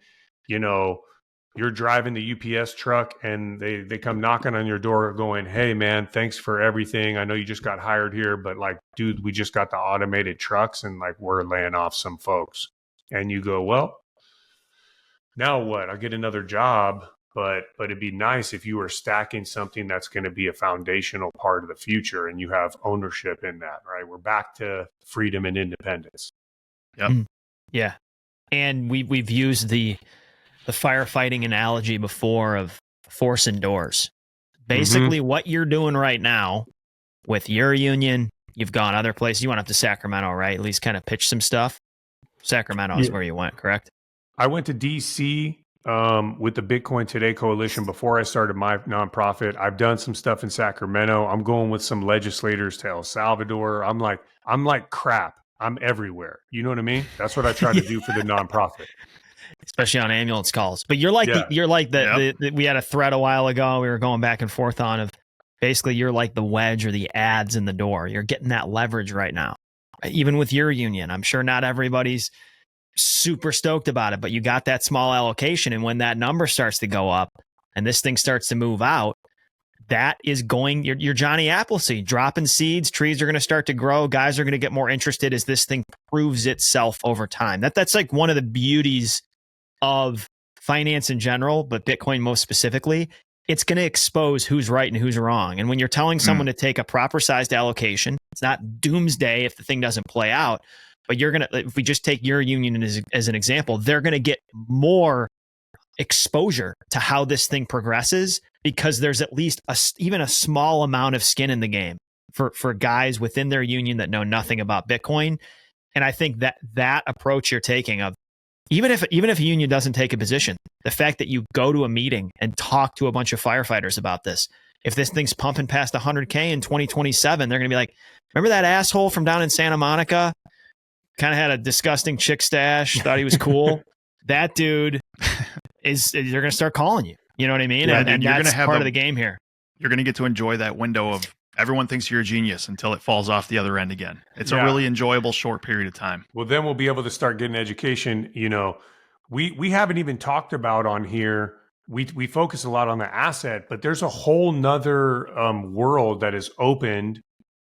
you're driving the UPS truck and they come knocking on your door going, hey man, thanks for everything. I know you just got hired here, but like, dude, we just got the automated trucks and like, we're laying off some folks. And you go, well, now what? I'll get another job. But it'd be nice if you were stacking something that's going to be a foundational part of the future and you have ownership in that, right? We're back to freedom and independence. Yep. Yeah. And we've used the firefighting analogy before of forcing doors. Basically, what you're doing right now with your union, you've gone other places. You went up to Sacramento, right? At least kind of pitch some stuff. Sacramento is where you went, correct? I went to DC with the Bitcoin Today Coalition before I started my nonprofit. I've done some stuff in Sacramento. I'm going with some legislators to El Salvador. I'm like crap. I'm everywhere. You know what I mean? That's what I try to do for the nonprofit. Especially on ambulance calls. But you're like we had a thread a while ago we were going back and forth on of basically you're like the wedge or the ads in the door. You're getting that leverage right now. Even with your union, I'm sure not everybody's super stoked about it, but you got that small allocation, and when that number starts to go up and this thing starts to move out, that is going, you're Johnny Appleseed, dropping seeds, trees are going to start to grow, guys are going to get more interested as this thing proves itself over time. That's like one of the beauties of finance in general, but Bitcoin most specifically. It's going to expose who's right and who's wrong. And when you're telling someone to take a proper sized allocation, it's not doomsday if the thing doesn't play out. But if we just take your union as an example, they're going to get more exposure to how this thing progresses, because there's at least even a small amount of skin in the game for guys within their union that know nothing about Bitcoin. And I think that approach you're taking of even if a union doesn't take a position, the fact that you go to a meeting and talk to a bunch of firefighters about this, if this thing's pumping past 100K in 2027, they're going to be like, remember that asshole from down in Santa Monica? Kind of had a disgusting chick stash, thought he was cool. That dude they're going to start calling you. You know what I mean? Yeah, and you're that's going to have part of the game here. You're going to get to enjoy that window of everyone thinks you're a genius until it falls off the other end again. It's a really enjoyable short period of time. Well, then we'll be able to start getting education. We haven't even talked about on here. We focus a lot on the asset, but there's a whole nother world that is opened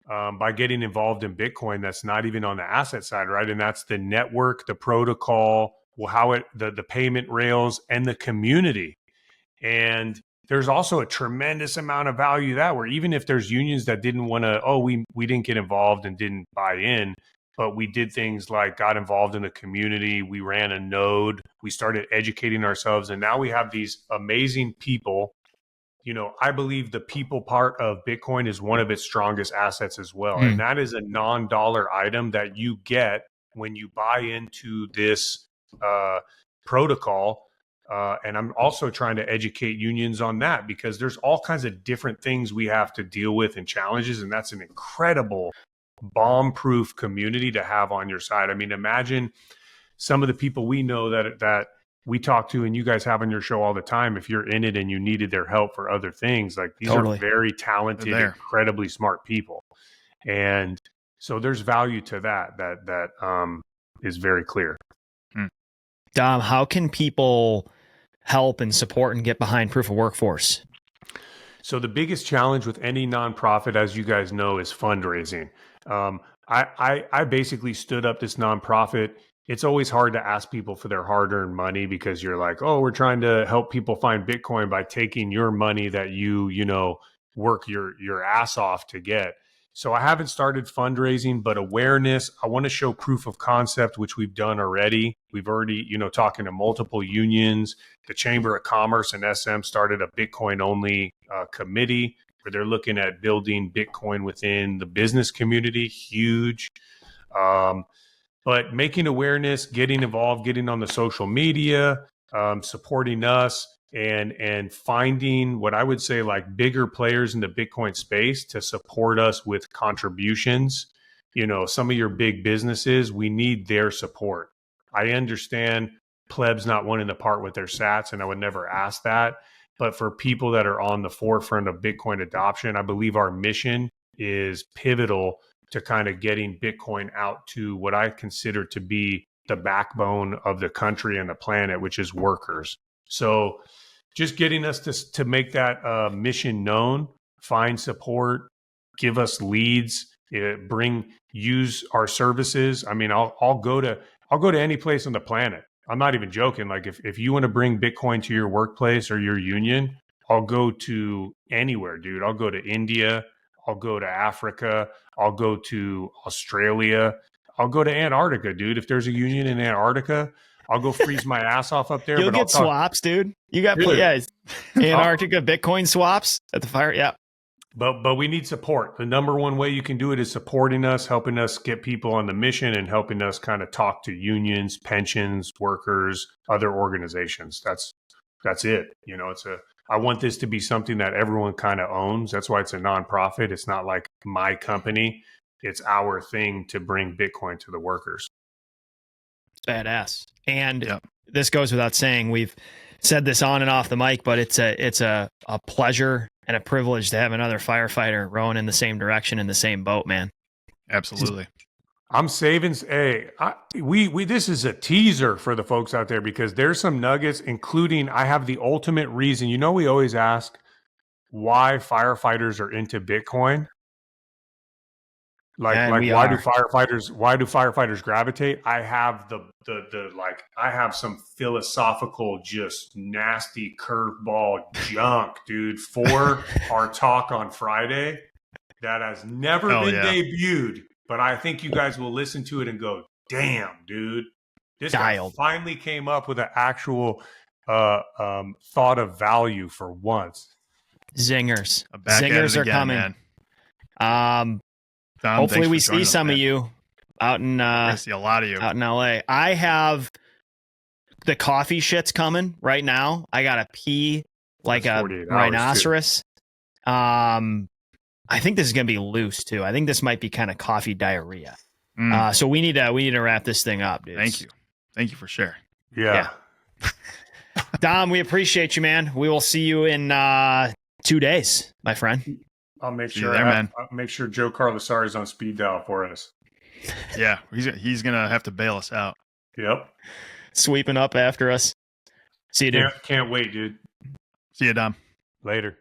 by getting involved in Bitcoin that's not even on the asset side, right? And that's the network, the protocol, the payment rails, and the community. And there's also a tremendous amount of value that where even if there's unions that didn't want to, we didn't get involved and didn't buy in, but we did things like got involved in the community. We ran a node. We started educating ourselves. And now we have these amazing people. You know, I believe the people part of Bitcoin is one of its strongest assets as well. And that is a non-dollar item that you get when you buy into this protocol. And I'm also trying to educate unions on that because there's all kinds of different things we have to deal with and challenges. And that's an incredible bomb-proof community to have on your side. I mean, imagine some of the people we know that we talk to and you guys have on your show all the time. If you're in it and you needed their help for other things, like these are very talented, incredibly smart people. And so there's value to that is very clear. Dom, how can people help and support and get behind Proof of Workforce? So the biggest challenge with any nonprofit, as you guys know, is fundraising. I basically stood up this nonprofit. It's always hard to ask people for their hard-earned money because you're like, oh, we're trying to help people find Bitcoin by taking your money that you work your ass off to get. So I haven't started fundraising, but awareness. I want to show proof of concept, which we've done already. We've already, talking to multiple unions. The Chamber of Commerce and SM started a Bitcoin-only committee where they're looking at building Bitcoin within the business community. Huge. But making awareness, getting involved, getting on the social media, supporting us, and finding what I would say like bigger players in the Bitcoin space to support us with contributions. Some of your big businesses, we need their support. I understand plebs not wanting to part with their sats, and I would never ask that. But for people that are on the forefront of Bitcoin adoption, I believe our mission is pivotal to kind of getting Bitcoin out to what I consider to be the backbone of the country and the planet, which is workers. So just getting us to make that mission known, find support, give us leads, use our services. I mean, I'll go to any place on the planet. I'm not even joking. Like if you want to bring Bitcoin to your workplace or your union, I'll go to anywhere, dude. I'll go to India. I'll go to Africa. I'll go to Australia. I'll go to Antarctica, dude. If there's a union in Antarctica, I'll go freeze my ass off up there. You'll get swaps, dude. You got Antarctica Bitcoin swaps at the fire. Yeah. But we need support. The number one way you can do it is supporting us, helping us get people on the mission, and helping us kind of talk to unions, pensions, workers, other organizations. That's it. I want this to be something that everyone kind of owns. That's why it's a nonprofit. It's not like my company. It's our thing to bring Bitcoin to the workers. Badass. And this goes without saying, we've said this on and off the mic, but it's a pleasure and a privilege to have another firefighter rowing in the same direction in the same boat, man. Absolutely. I'm saving. Hey, this is a teaser for the folks out there because there's some nuggets, including I have the ultimate reason. We always ask why firefighters are into Bitcoin. Why do firefighters gravitate? I have I have some philosophical, just nasty curveball junk, dude, for our talk on Friday that has never been debuted. But I think you guys will listen to it and go, damn, dude. This guy finally came up with an actual thought of value for once. Zingers. Zingers are coming. Man. Dom, hopefully we see some of you out in I see a lot of you out in LA. I have the coffee shits coming right now. I gotta pee like a rhinoceros. I think this is gonna be loose too. I think this might be kind of coffee diarrhea. So we need to wrap this thing up, dude. Thank you for sharing. Yeah. Dom, we appreciate you, man. We will see you in 2 days, my friend. I'll make sure I'll make sure Joe Carlosari is on speed dial for us. Yeah, he's gonna have to bail us out. Yep. Sweeping up after us. See you, dude. Can't wait, dude. See you, Dom. Later.